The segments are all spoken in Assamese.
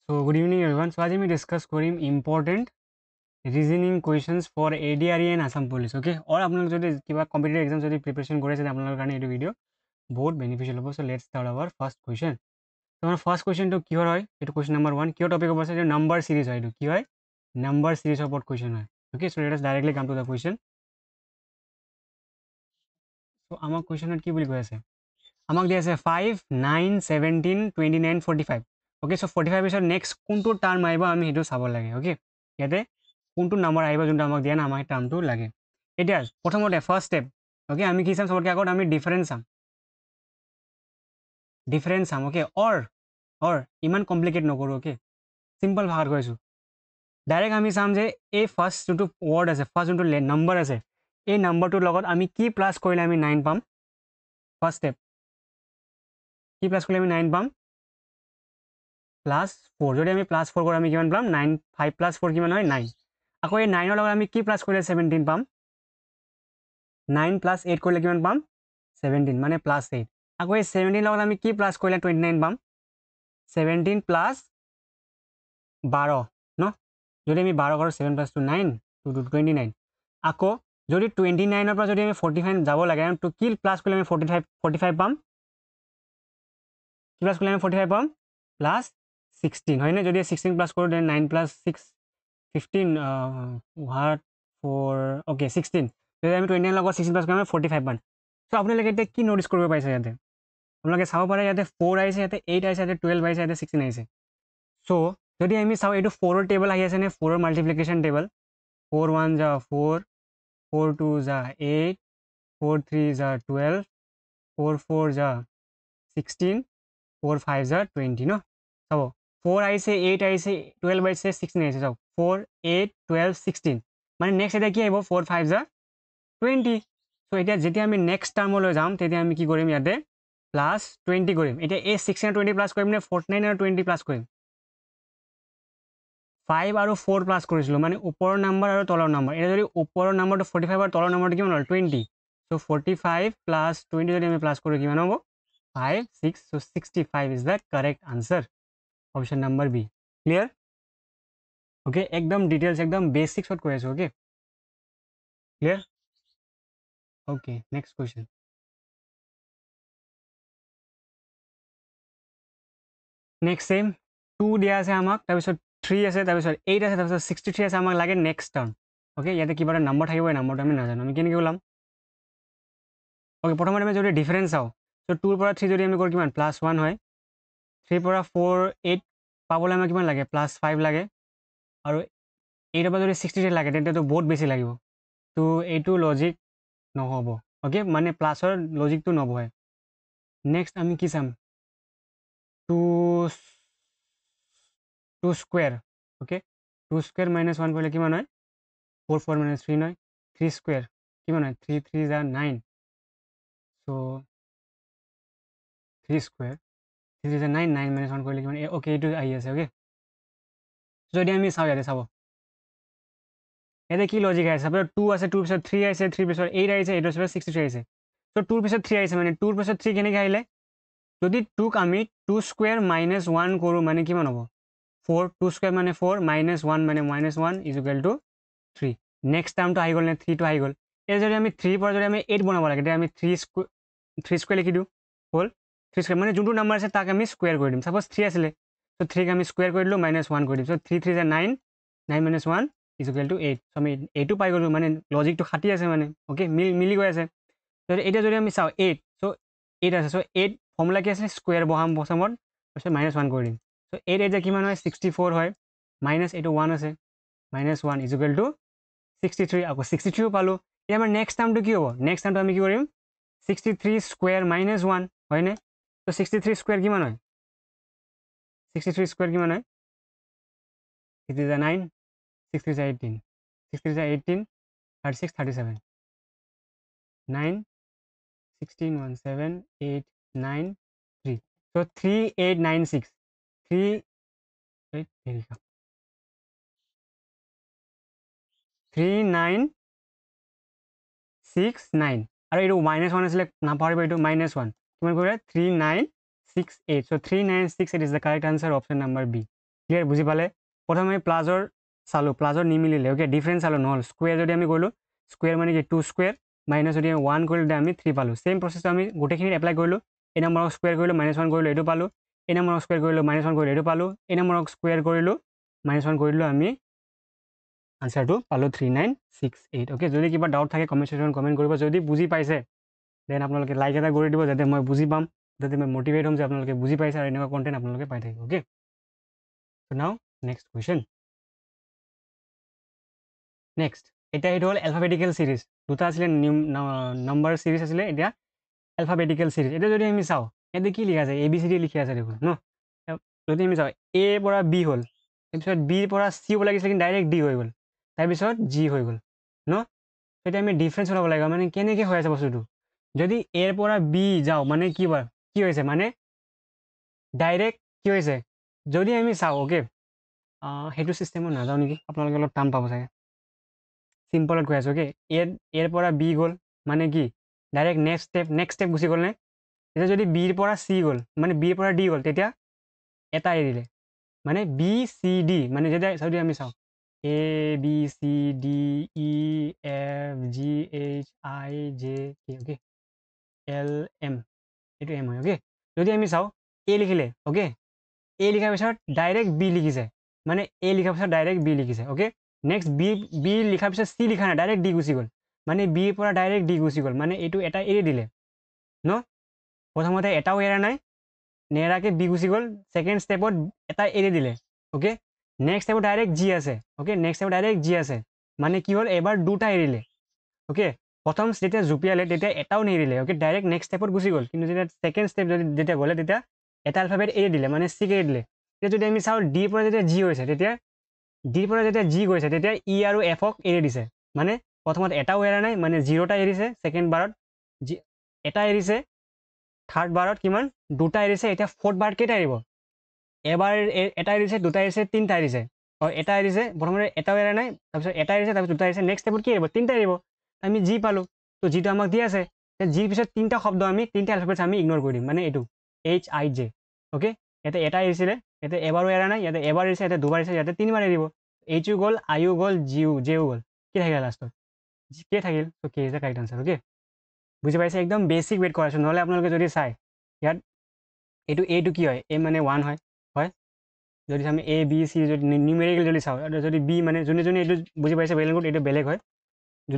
So good evening everyone. So आज मैं discuss Karim important reasoning questions for ADRE and Assam Police. Okay, और आप लोग जो किबा competitive exam जो preparation करे से आप लोगों का ये video बहुत beneficial होगा. So let's start our first question. तो हमारा first question तो क्यों है? ये तो question number 1. क्यों topic ऊपर से जो number series है तो क्यों है? Number series about question है. Okay, so let us directly come to the question. So আমার question কি বলি কই আছে? আমাক দি আছে 5 9 17 29 45. Okay, so 45 পিছত next কোনটো টার্ম আইবা আমি হেতু চাব লাগে. Okay, ইয়াতে কোনটো নাম্বার আইবা যোনটো আমাক দিয়া না আমাক টার্মটো লাগে. এটা প্রথমতে ফার্স্ট স্টেপ. ওকে আমি কি চাম সবতকে আগত আমি ডিফারেন্স চাম. ওকে অর ইমান কমপ্লিকেট নকৰো. ওকে সিম্পল ভাষাত কৈছো. ডাইৰেক্ট আমি চাম যে এই ফাৰ্স্ট যোনটো ওয়াৰ্ড আছে ফাৰ্স্ট যোনটো নাম্বাৰ আছে এই নাম্বাৰটোৰ লগত আমি কি প্লাস কৰিলে আমি 9 পাম. ফাৰ্স্ট স্টেপ কি প্লাস কৰিলে আমি 9 পাম +4 যদি আমি +4 কৰো আমি কিমান পাম 9 5 + 4 কিমান হয় 9 আকৌ এই 9 ৰ লগত আমি কি প্লাস কৰিলে 17 পাম 9 + 8 কৰিলে কিমান পাম 17 মানে +8 আকৌ এই 17 লগত আমি কি প্লাস কৰিলে 29 পাম 17 + 12 ন যদি আমি 12 কৰো 7 + 2 9 2 29 আকৌ যদি 29 ৰ পৰা যদি আমি 45 যাব লাগে তো কি প্লাস কৰিলে আমি 45 পাম কি প্লাস কৰিলে আমি 45 পাম +16 হয় না যদি 16 প্লাস কৰো দেন 9 + 6 15 what for okay 16 যদি আমি 29 লগত 16 প্লাস কৰো আমি 45 পাম সো আপোনালোকে এটা কি নোটিস কৰিব পাইছে ইয়াতে আপোনালোকে চাব পাৰে ইয়াতে 4 আইছে ইয়াতে 8 আইছে ইয়াতে 12 আইছে ইয়াতে 16 আইছে সো যদি আমি চাও এটো 4 ৰ টেবল আহি আছে নে 4 ৰ মাল্টিপ্লিকেশন টেবল 4 1 যা 4 4 2 যা 8 4 3 যা 12 4 4 যা 16 4 5 যা 20 ন চাব 4 আইছে 8 আইছে 12 আইছে 16 আইছে চাও 4 8 12 16 মানে নেক্সট এটা কি আহিব 4 5 যা 20 সো এটা যেতিয়া আমি নেক্সট টার্মলৈ যাম তেতিয়া আমি কি কৰিম ইয়াতে +20 কৰিম এতিয়া এই 16 আৰু 20 প্লাস কৰিম নে 49 আৰু 20 প্লাস কৰিম 5 আৰু 4 প্লাস কৰিছিলো মানে ওপৰৰ নাম্বাৰ আৰু তলৰ নাম্বাৰ এটা যদি ওপৰৰ নাম্বাৰটো 45 আৰু তলৰ নাম্বাৰটো কিমান হ'ল 20 সো 45 + 20 যদি আমি প্লাস কৰো কিমান হ'ব 5 6 so 65 is the correct answer option number B clear okay ekdom details ekdom basics what কৈ আছো okay clear okay next question next same 2 দিয়া আছে আমাক তাৰ পিছত 3 আছে তাৰ পিছত 8 আছে তাৰ পিছত 63 আছে আমাক লাগে next টাৰ্ম okay ইয়াতে কিবা এটা নাম্বাৰ থাকিব এই নাম্বাৰটো আমি নাজানো আমি কেনেকৈ ওলাম okay প্ৰথমতে আমি যদি ডিফাৰেন্স চাও সো 2 ৰ পৰা 3 যদি আমি কৰো কিমান +1 হয় 3 পৰা 4 8 পাবলৈ আমাক কিমান লাগে +5 লাগে আৰু 8 ৰ পৰা যদি 63 লাগে তেন্তে তো বহুত বেছি লাগিব তো এইটো লজিক নহব ওকে মানে প্লাসৰ লজিকটো নবহে নেক্সট আমি কি চাম 2 স্কয়ার ওকে 2 স্কয়ার - 1 করলে কিমান হয় 4 4 - 3 নয় 3 স্কয়ার কিমান হয় 3 3 যা 9 সো 3 স্কয়ার 3 যা 9 9 - 1 করলে কিমান ওকে এইটো আহি আছে ওকে যদি আমি চাও ইয়াতে চাব ইয়াতে কি লজিক আছে সাপোজ 2 আছে 2 পিছত 3 আছে 3 পিছত 8 আহিছে 8 পিছত 63 আহিছে সো 2 পিছত 3 আহিছে মানে 2 পিছত 3 কেনেকৈ আহিলে যদি 2 ক আমি 2 স্কয়ার - 1 কৰো মানে কিমান হ'ব 4 2 স্কয়ার মানে 4 -1 মানে -1 = 3 নেক্সট টার্মটো আহি গ'ল নে 3 টো আহি গ'ল এই যদি আমি 3 পৰা যদি আমি 8 বনাব লাগে তেতিয়া আমি 3 স্কয়ার লিখি দিও হল 3 স্কয়ার মানে যোনটো নাম্বার আছে তাক আমি স্কয়ার কৰি দিম সাপোজ 3 আছিল তো 3 ক আমি স্কয়াৰ কৰি দিলো -1 কৰি দিম সো 3 3 যা 9 9 - 1 = 8 সো আমি এইটো পাই গলো মানে লজিকটো খাটি আছে মানে ওকে মিলি গৈ আছে তো এটা যদি আমি চাও 8 সো 8 আছে সো 8 ফর্মুলা কি আছে স্কয়ার বহাম বসামত তাৰপিছত -1 কৰি দিম সো 8 8 যা কিমান হয় 64 হয় মাইনাস এইটো 1 আছে -1 = 63 আকৌ 63 পালো এই আমাৰ নেক্সট টাৰ্মটো কি হ'ব নেক্সট টাৰ্মটো আমি কি কৰিম 63 স্কয়ার -1 হয় নে তো 63 স্কয়ার কিমান হয় 63 স্কয়ার কিমান হয় 3 যা 9 6 যা 18 6 যা 18 36 37 9 16 1 7 8 9 3 so 3896 3 wait here we go 3969 আৰু এইটো -1 আছিলে নাপাহৰিব এইটো -1 কিমান কৰিলে 3968 so 3968 is the correct answer option number B clear বুজি পালে প্ৰথমে আমি প্লাজৰ চালোঁ প্লাজৰ নিমিলিলে অ'কে ডিফাৰেঞ্চ চালোঁ নহ'ল স্কুৱেৰ যদি আমি কৰিলোঁ স্কুৱেৰ মানে কি 2 স্কুৱেৰ মাইনাছ যদি আমি 1 কৰিলোঁ তেতিয়া আমি 3 পালোঁ চেম প্ৰচেছটো আমি গোটেইখিনিত এপ্লাই কৰিলোঁ এই নম্বৰক স্কুৱেৰ কৰিলোঁ -1 কৰিলোঁ এইটো পালোঁ এই নম্বৰক স্কুৱেৰ কৰিলোঁ -1 কৰিলোঁ এইটো পালোঁ এই নম্বৰক স্কুৱেৰ কৰিলোঁ -1 কৰিলোঁ আমি আনচাৰটো পালোঁ 3968 অ'কে যদি কিবা ডাউট থাকে কমেণ্ট ছেকশ্যনত কমেণ্ট কৰিব যদি বুজি পাইছে দেন আপোনালোকে লাইক এটা কৰি দিব যাতে মই বুজি পাম যাতে মই মটিভেট হ'ম যে আপোনালোকে বুজি পাইছে আৰু এনেকুৱা কণ্টেণ্ট আপোনালোকে পাই থাকিব অ'কে চ' নাও নেক্সট কুৱেশ্যন নেক্সট এতিয়া এইটো হ'ল এলফাবেটিকেল ছিৰিজ দুটা আছিলে নম্বৰ ছিৰিজ আছিলে এতিয়া এলফাবেটিকেল ছিৰিজ এতিয়া যদি আমি চাওঁ ইয়াতে কি লিখা আছে ABCD লিখি আছে দেখোন ন যদি আমি চাওঁ A পৰা B হ'ল তাৰপিছত Bৰ পৰা C হ'ব লাগিছিলে কিন্তু ডাইৰেক্ট D হৈ গ'ল তাৰপিছত G হৈ গ'ল ন এতিয়া আমি ডিফাৰেঞ্চ ওলাব লাগিব মানে কেনেকৈ হৈ আছে বস্তুটো যদি এৰ পৰা B যাওঁ মানে কি হৈছে মানে ডাইৰেক্ট কি হৈছে যদি আমি চাওঁ অ'কে সেইটো ছিষ্টেমত নাযাওঁ নেকি আপোনালোকে অলপ টান পাব চাগে চিম্পলত কৈ আছোঁ অ'কে এৰ পৰা B গ'ল মানে কি ডাইৰেক্ট নেক্সট ষ্টেপ গুচি গ'লনে তেতিয়া যদি বিৰ পৰা C গ'ল মানে বিৰ পৰা D গ'ল তেতিয়া এটা এৰিলে মানে BCD মানে যদি আমি চাওঁ ABCDEFGHIJK অ'কে LM এইটো M হয় অ'কে যদি আমি চাওঁ A লিখিলে অ'কে A লিখাৰ পিছত ডাইৰেক্ট B লিখিছে মানে A লিখাৰ পিছত ডাইৰেক্ট B লিখিছে অ'কে নেক্সট B লিখাৰ পিছত C লিখা নাই ডাইৰেক্ট D গুচি গ'ল মানে বিৰ পৰা ডাইৰেক্ট D গুচি গ'ল মানে এইটো এটা এৰি দিলে ন প্ৰথমতে এটাও এৰা নাই নেৰাকৈ B গুচি গ'ল ছেকেণ্ড ষ্টেপত এটা এৰি দিলে অ'কে নেক্সট ষ্টেপত ডাইৰেক্ট G আছে অ'কে নেক্সট ষ্টেপত ডাইৰেক্ট G আছে মানে কি হ'ল এবাৰ দুটা এৰিলে অ'কে প্ৰথম যেতিয়া জুপিয়ালে তেতিয়া এটাও নেৰিলে অ'কে ডাইৰেক্ট নেক্সট ষ্টেপত গুচি গ'ল কিন্তু যেতিয়া ছেকেণ্ড ষ্টেপ যেতিয়া গ'লে তেতিয়া এটা এলফাবেট এৰি দিলে মানে চিক এৰি দিলে তেতিয়া যদি আমি চাওঁ ডিৰ পৰা যেতিয়া G হৈছে তেতিয়া ডিৰ পৰা যেতিয়া G গৈছে তেতিয়া E আৰু Fক এৰি দিছে মানে প্ৰথমত এটাও এৰা নাই মানে 0টা এৰিছে ছেকেণ্ড বাৰত এটা এৰিছে থাৰ্ড বাৰত কিমান দুটা এৰিছে এতিয়া ফ'ৰ্থ বাৰত কেইটা এৰিব এবাৰ এটা এৰিছে দুটা এৰিছে তিনিটা এৰিছে এটা এৰিছে প্ৰথমতে এটাও এৰা নাই তাৰপিছত এটা এৰিছে তাৰপিছত দুটা এৰিছে নেক্সট ষ্টেপত কি এৰিব তিনিটা এৰিব আমি G পালোঁ তো Gটো আমাক দি আছে Gৰ পিছত তিনিটা শব্দ আমি তিনিটা এলফাবেটছ আমি ইগন'ৰ কৰি দিম মানে এইটো HIJ অ'কে ইয়াতে এটা এৰিছিলে ইয়াতে এবাৰো এৰা নাই ইয়াতে এবাৰ এৰিছে ইয়াতে দুবাৰ এৰিছে ইয়াতে তিনিবাৰ এৰিব Hও গ'ল Iও গ'ল Jও গ'ল কি থাকিলে লাষ্টত কে থাকিল ত' K is the correct answer okay বুজি পাইছে একদম বেছিক ৱেইট কৰাইছোঁ নহ'লে আপোনালোকে যদি চায় ইয়াত এইটো কি হয় A মানে 1 হয় যদি আমি ABC যদি নিউমেৰিকেল যদি চাওঁ যদি B মানে যোনে এইটো বুজি পাইছে বেলেগ এইটো বেলেগ হয়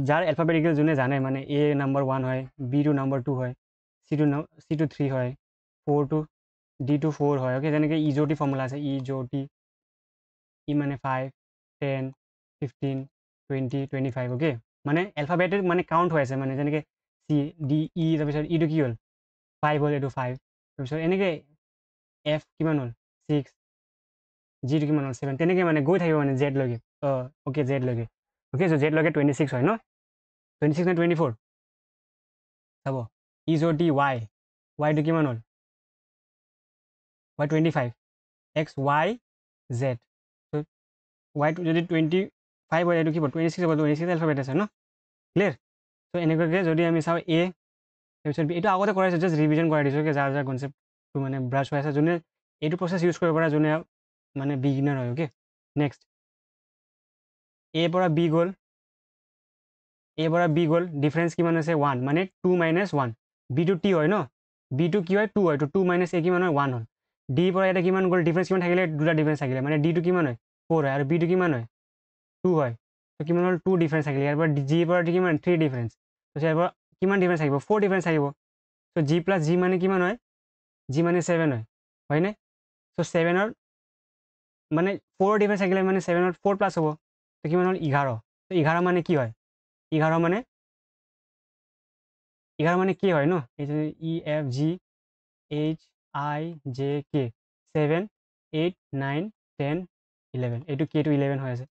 যাৰ এলফাবেটিকেল যোনে জানে মানে A নম্বৰ 1 হয় Bটো নম্বৰ 2 হয় Cটো 3 হয় 4টো Dটো 4 হয় অ'কে যেনেকৈ ইজটি ফৰ্মুলা আছে ইজটি ই মানে 5 10 15 20 25 অ'কে মানে এলফাবেটিক মানে কাউণ্ট হৈ আছে মানে যেনেকৈ CDE তাৰপিছত ইটো কি হ'ল 5 হ'ল এইটো 5 তাৰপিছত এনেকৈ F কিমান হ'ল 6 Gটো কিমান হ'ল 7 তেনেকৈ মানে গৈ থাকিব মানে জেডলৈকে অ'কে জেডলৈকে অ'কে চ' জেডলৈকে 26 হয় ন 26 নে 24 চাব ইজটি ৱাইটো কিমান হ'ল Y 25 XYZ ত' ৱাইটো যদি 25 হয় এইটো কি হ'ব 26 হ'ব 26 এলফাবেট আছে ন ক্লিয়াৰ ত' এনেকুৱাকৈ যদি আমি চাওঁ A তাৰপিছত এইটো আগতে কৰাইছোঁ জাষ্ট ৰিভিজন কৰাই দিছোঁ যাৰ কনচেপ্টটো মানে ব্ৰাছ হৈ আছে যোনে এইটো প্ৰচেছ ইউজ কৰিব পাৰে যোনে মানে বিগিনাৰ হয় অ'কে নেক্সট A পৰা B গ'ল ডিফাৰেঞ্চ কিমান আছে 1 মানে 2 - 1 Bটো T হয় ন Bটো কি হয় 2 হয় তো 2 - A কিমান হয় 1 হ'ল Dৰ পৰা এটা কিমান গ'ল ডিফাৰেঞ্চ কিমান থাকিলে দুটা ডিফাৰেঞ্চ থাকিলে মানে Dটো কিমান হয় 4 হয় আৰু Bটো কিমান হয় 2 হয় তো কিমান হ'ল 2 ডিফাৰেঞ্চ থাকিলে ইয়াৰ পৰা Gৰ পৰা কিমান 3 ডিফাৰেঞ্চ তো ইয়াৰ পৰা কিমান ডিফাৰেঞ্চ থাকিব 4 ডিফাৰেঞ্চ থাকিব তো G + G মানে কিমান হয় G মানে 7 হয় হয়নে চ' 7ৰ মানে 4 ডিফাৰেঞ্চ থাকিলে মানে 7ৰ 4 প্লাছ হ'ব তো কিমান হ'ল 11 তো 11 মানে কি হয় 11 মানে কি হয় ন এইটো EFGHIJK 7 8 9 10 11 এইটো Kটো 11 হৈ আছে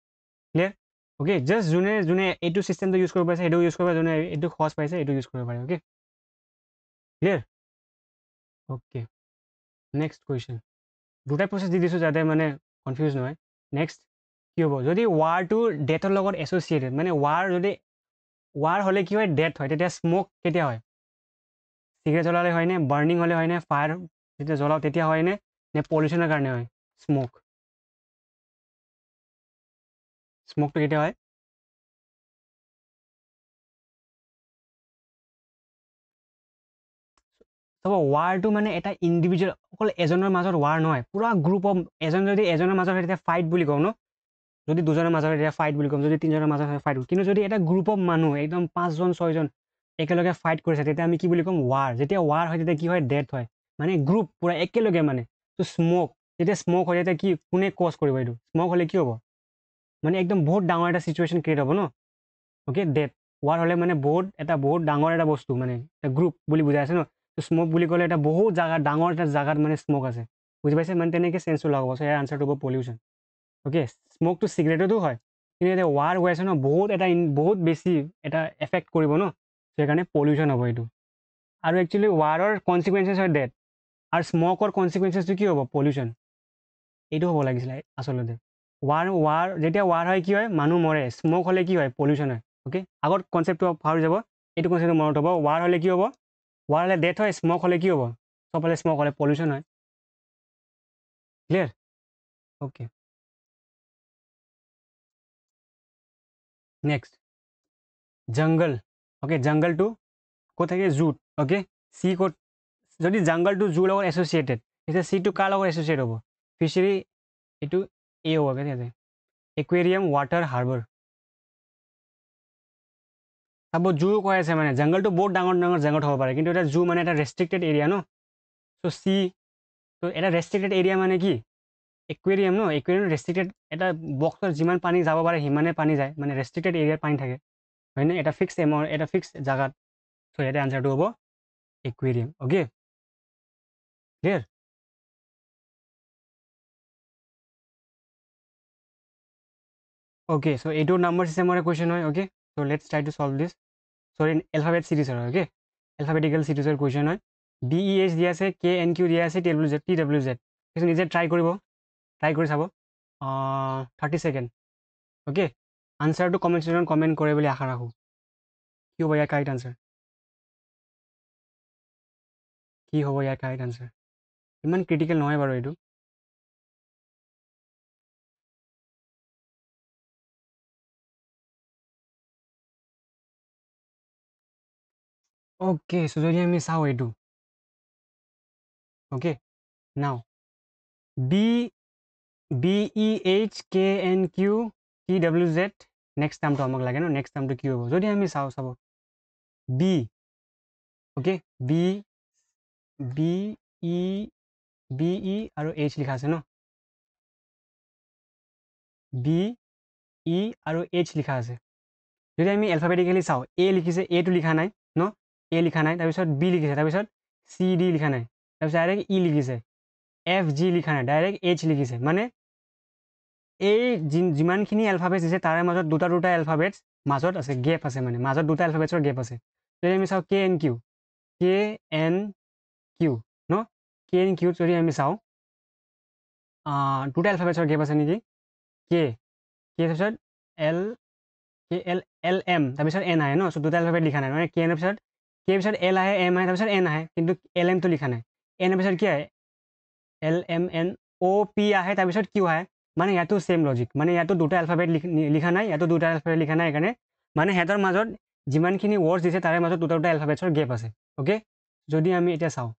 ক্লিয়াৰ অ'কে জাষ্ট যোনে এইটো ছিষ্টেমটো ইউজ কৰিব পাৰিছে সেইটো ইউজ কৰিব যোনে এইটো সহজ পাইছে এইটো ইউজ কৰিব পাৰে okay clear okay next question দুটা প্ৰচেছ দি দিছোঁ যাতে মানে কনফিউজ নহয় নেক্সট কি হ'ব যদি ৱাৰটো ডেথৰ লগত এছ'চিয়েটেড মানে ৱাৰ হ'লে কি হয় ডেথ হয় তেতিয়া স্ম'ক কেতিয়া হয় চিগাৰেট জ্বলালে হয়নে বাৰ্ণিং হ'লে হয়নে ফায়াৰ যেতিয়া জ্বলাওঁ তেতিয়া হয়নে নে পলিউশ্যনৰ কাৰণে হয় স্ম'ক স্মোকটো কেতিয়া হয় চাব ৱাৰটো মানে এটা ইণ্ডিভিজুৱেল অকল এজনৰ মাজত ৱাৰ নহয় পুৰা গ্ৰুপ অফ এজন যদি এজনৰ মাজত হয় তেতিয়া ফাইট বুলি কওঁ ন যদি দুজনৰ মাজত হয় তেতিয়া ফাইট বুলি ক'ম যদি তিনিজনৰ মাজত হয় ফাইট কিন্তু যদি এটা গ্ৰুপ অফ মানুহ একদম 5জন 6জন একেলগে ফাইট কৰিছে তেতিয়া আমি কি বুলি ক'ম ৱাৰ যেতিয়া ৱাৰ হয় তেতিয়া কি হয় ডেথ হয় মানে গ্ৰুপ পুৰা একেলগে মানে তো স্মোক যেতিয়া স্মোক হয় তেতিয়া কি কোনে কজ কৰিব এইটো স্মোক হ'লে কি হ'ব মানে একদম বহুত ডাঙৰ এটা চিটুৱেশ্যন ক্ৰিয়েট হ'ব ন অ'কে ডেথ ৱাৰ হ'লে মানে বহুত ডাঙৰ এটা বস্তু মানে গ্ৰুপ বুলি বুজাই আছে ন তো স্মোক বুলি ক'লে এটা বহুত জাগাত ডাঙৰ এটা জাগাত মানে স্মোক আছে বুজি পাইছে মানে তেনেকৈ চেঞ্চটো লগাব চ' ইয়াৰ আনচাৰটো হ'ব পলিউশ্যন অ'কে স্মোকটো চিগাৰেটতো হয় কিন্তু এতিয়া ৱাৰ হৈ আছে ন বহুত বেছি এটা এফেক্ট কৰিব ন সেইকাৰণে পলিউশ্যন হ'ব এইটো আৰু একচুৱেলি ৱাৰৰ কনচিকুৱেঞ্চেছ হয় ডেথ আৰু স্মোকৰ কনচিকুৱেঞ্চেছটো কি হ'ব পলিউশ্যন এইটো হ'ব লাগিছিলে আচলতে ৱাৰ যেতিয়া ৱাৰ হয় কি হয় মানুহ মৰে স্মোক হ'লে কি হয় পলিউশ্যন হয় অ'কে আগত কনচেপ্টটো পাহৰি যাব এইটো কনচেপ্টটো মনত হ'ব ৱাৰ হ'লে কি হ'ব ৱাৰ হ'লে ডেথ হয় স্মোক হ'লে কি হ'ব চবফালে স্মোক হ'লে পলিউশ্যন হয় ক্লিয়াৰ অ'কে নেক্সট জংগল অ'কে জংগলটো ক'ত থাকে জুত অ'কে চি ক'ত যদি জংগলটো জুৰ লগত এছ'চিয়েটেড তেতিয়া চিটো কাৰ লগত এছ'চিয়েট হ'ব ফিচাৰী এইটো এ হ'ব ইয়াতে একুৱেৰিয়াম ৱাটাৰ হাৰ্বাৰ চাব জু কৈ আছে মানে জংগলটো বহুত ডাঙৰ ডাঙৰ জংগল হ'ব পাৰে কিন্তু এটা জু মানে এটা ৰেষ্ট্ৰিক্টেড এৰিয়া ন চ' চি ত' এটা ৰেষ্ট্ৰিক্টেড এৰিয়া মানে কি একুৱেৰিয়াম ন একুৱেৰিয়াম ৰেষ্ট্ৰিক্টেড এটা বক্সত যিমান পানী যাব পাৰে সিমানে পানী যায় মানে ৰেষ্ট্ৰিক্টেড এৰিয়াত পানী থাকে হয়নে এটা ফিক্স এটা ফিক্স জেগাত চ' ইয়াতে আনচাৰটো হ'ব aquarium okay clear okay so' এইটো নাম্বাৰ চিষ্টেমৰে কুৱেশ্যন হয় okay so' let's try to solve this sorry alphabet চিৰিজৰ হয় অ'কে এলফাবেটিকেল চিৰিজৰ কুৱেশ্যন হয় DEH দিয়া আছে KNQ দিয়া আছে TWZ কিছু নিজে ট্ৰাই কৰিব ট্ৰাই কৰি চাব 30 ছেকেণ্ড অ'কে আনচাৰটো কমেণ্ট ছেকশ্যনত কমেণ্ট কৰে বুলি আশা ৰাখোঁ কি হ'ব ইয়াৰ কাৰেক্ট আনচাৰ কি হ'ব ইয়াৰ কাৰেক্ট আনচাৰ ইমান ক্ৰিটিকেল নহয় বাৰু এইটো অ'কে চ' যদি আমি চাওঁ এইটো অ'কে নাও BEHKNQ TWZ নেক্সট টাৰ্মটো আমাক লাগে ন নেক্সট টাৰ্মটো কি হ'ব যদি আমি চাওঁ চাব বি অ'কে বি ই আৰু এইচ লিখা আছে ন BE আৰু এইচ লিখা আছে যদি আমি এলফাবেটিকেলি চাওঁ এ লিখিছে এটো লিখা নাই ন এ লিখা নাই তাৰপিছত বি লিখিছে তাৰপিছত CD লিখা নাই তাৰপিছত ডাইৰেক্ট ই লিখিছে FG লিখা নাই ডাইৰেক্ট এইচ লিখিছে মানে এই যিমানখিনি এলফাবেটছ দিছে তাৰে মাজত দুটা এলফাবেটছ মাজত আছে গেপ আছে মানে মাজত দুটা এলফাবেটছৰ গেপ আছে যদি আমি চাওঁ KNQ ন KNQ যদি আমি চাওঁ দুটা এলফাবেটছৰ গেপ আছে নেকি কে তাৰপিছত LM তাৰপিছত N আহে ন চ' দুটা এলফাবেট লিখা নাই মানে কে পিছত L আহে M আহে তাৰপিছত N আহে কিন্তু LMটো লিখা নাই N পিছত কি আহে LMNOP আহে তাৰপিছত Q আহে মানে ইয়াতো ছেম লজিক মানে ইয়াতো দুটা এলফাবেট লিখা নাই ইয়াতো দুটা এলফাবেট লিখা নাই সেইকাৰণে মানে সিহঁতৰ মাজত যিমানখিনি ৱৰ্ডছ দিছে তাৰে মাজত দুটা এলফাবেটছৰ গেপ আছে অ'কে যদি আমি এতিয়া চাওঁ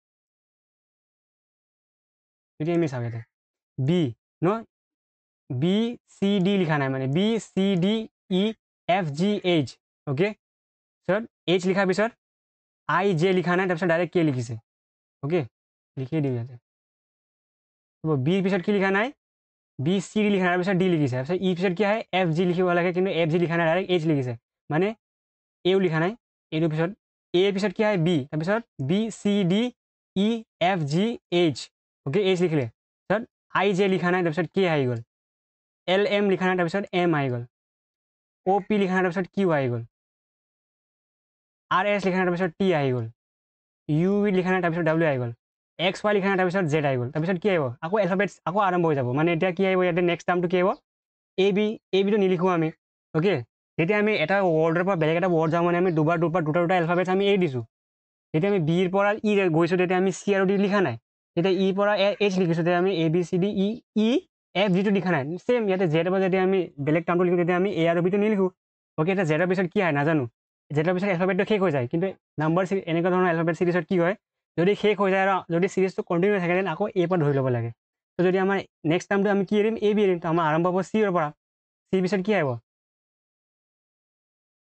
ইয়াতে বি ন BCD লিখা নাই মানে BCDEFGH অ'কে তাৰপিছত এইচ লিখাৰ পিছত IJ লিখা নাই তাৰপিছত ডাইৰেক্ট কে লিখিছে অ'কে লিখি দিওঁ ইয়াতে বিৰ পিছত কি লিখা নাই BCD লিখা নাই তাৰপিছত ডি লিখিছে তাৰপিছত ই পিছত কি আহে FG লিখিব লাগে কিন্তু FG লিখা নাই ডাইৰেক্ট এইচ লিখিছে মানে এও লিখা নাই এইটোৰ পিছত এৰ পিছত কি আহে বি তাৰপিছত BCDEFGH অ'কে এইচ লিখিলে তাৰপিছত IJ লিখা নাই তাৰপিছত কে আহি গ'ল LM লিখা নাই তাৰপিছত M আহি গ'ল OP লিখা নাই তাৰপিছত Q আহি গ'ল RS লিখা নাই তাৰপিছত T আহি গ'ল UV লিখা নাই তাৰপিছত W আহি গ'ল XY লিখা নাই তাৰপিছত Z আহি গ'ল তাৰপিছত কি আহিব আকৌ এলফাবেটছ আকৌ আৰম্ভ হৈ যাব মানে এতিয়া কি আহিব ইয়াতে নেক্সট টাৰ্মটো কি আহিব বিটো নিলিখোঁ আমি অ'কে যেতিয়া আমি এটা ৱৰ্ডৰ পৰা বেলেগ এটা ৱৰ্ড যাওঁ মানে আমি দুটা এলফাবেটছ আমি এৰি দিছোঁ যেতিয়া আমি বিৰ পৰা ই গৈছোঁ তেতিয়া আমি চি আৰু ডি লিখা নাই যেতিয়া ইৰ পৰা এইচ লিখিছোঁ তেতিয়া আমি ABCDE এফ যিটো লিখা নাই ছেম ইয়াতে জেডৰ যদি আমি বেলেগ টাৰ্মটো লিখোঁ তেতিয়া আমি এ আৰু বিটো নিলিখোঁ অ'কে এতিয়া জেডৰ পিছত কি আহে নাজানো জেডৰ পিছত এলফাবেটটো শেষ হৈ যায় কিন্তু নাম্বাৰ এনেকুৱা ধৰণৰ এলফাবেট চিৰিজত কি হয় যদি শেষ হৈ যায় আৰু যদি চিৰিজটো কণ্টিনিউ থাকে দেন আকৌ এ পৰা ধৰি ল'ব লাগে তো যদি আমাৰ নেক্সট টাৰ্মটো আমি কি এৰিম এ বি এৰিম তো আমাৰ আৰম্ভ হ'ব চিৰ পৰা চিৰ পিছত কি আহিব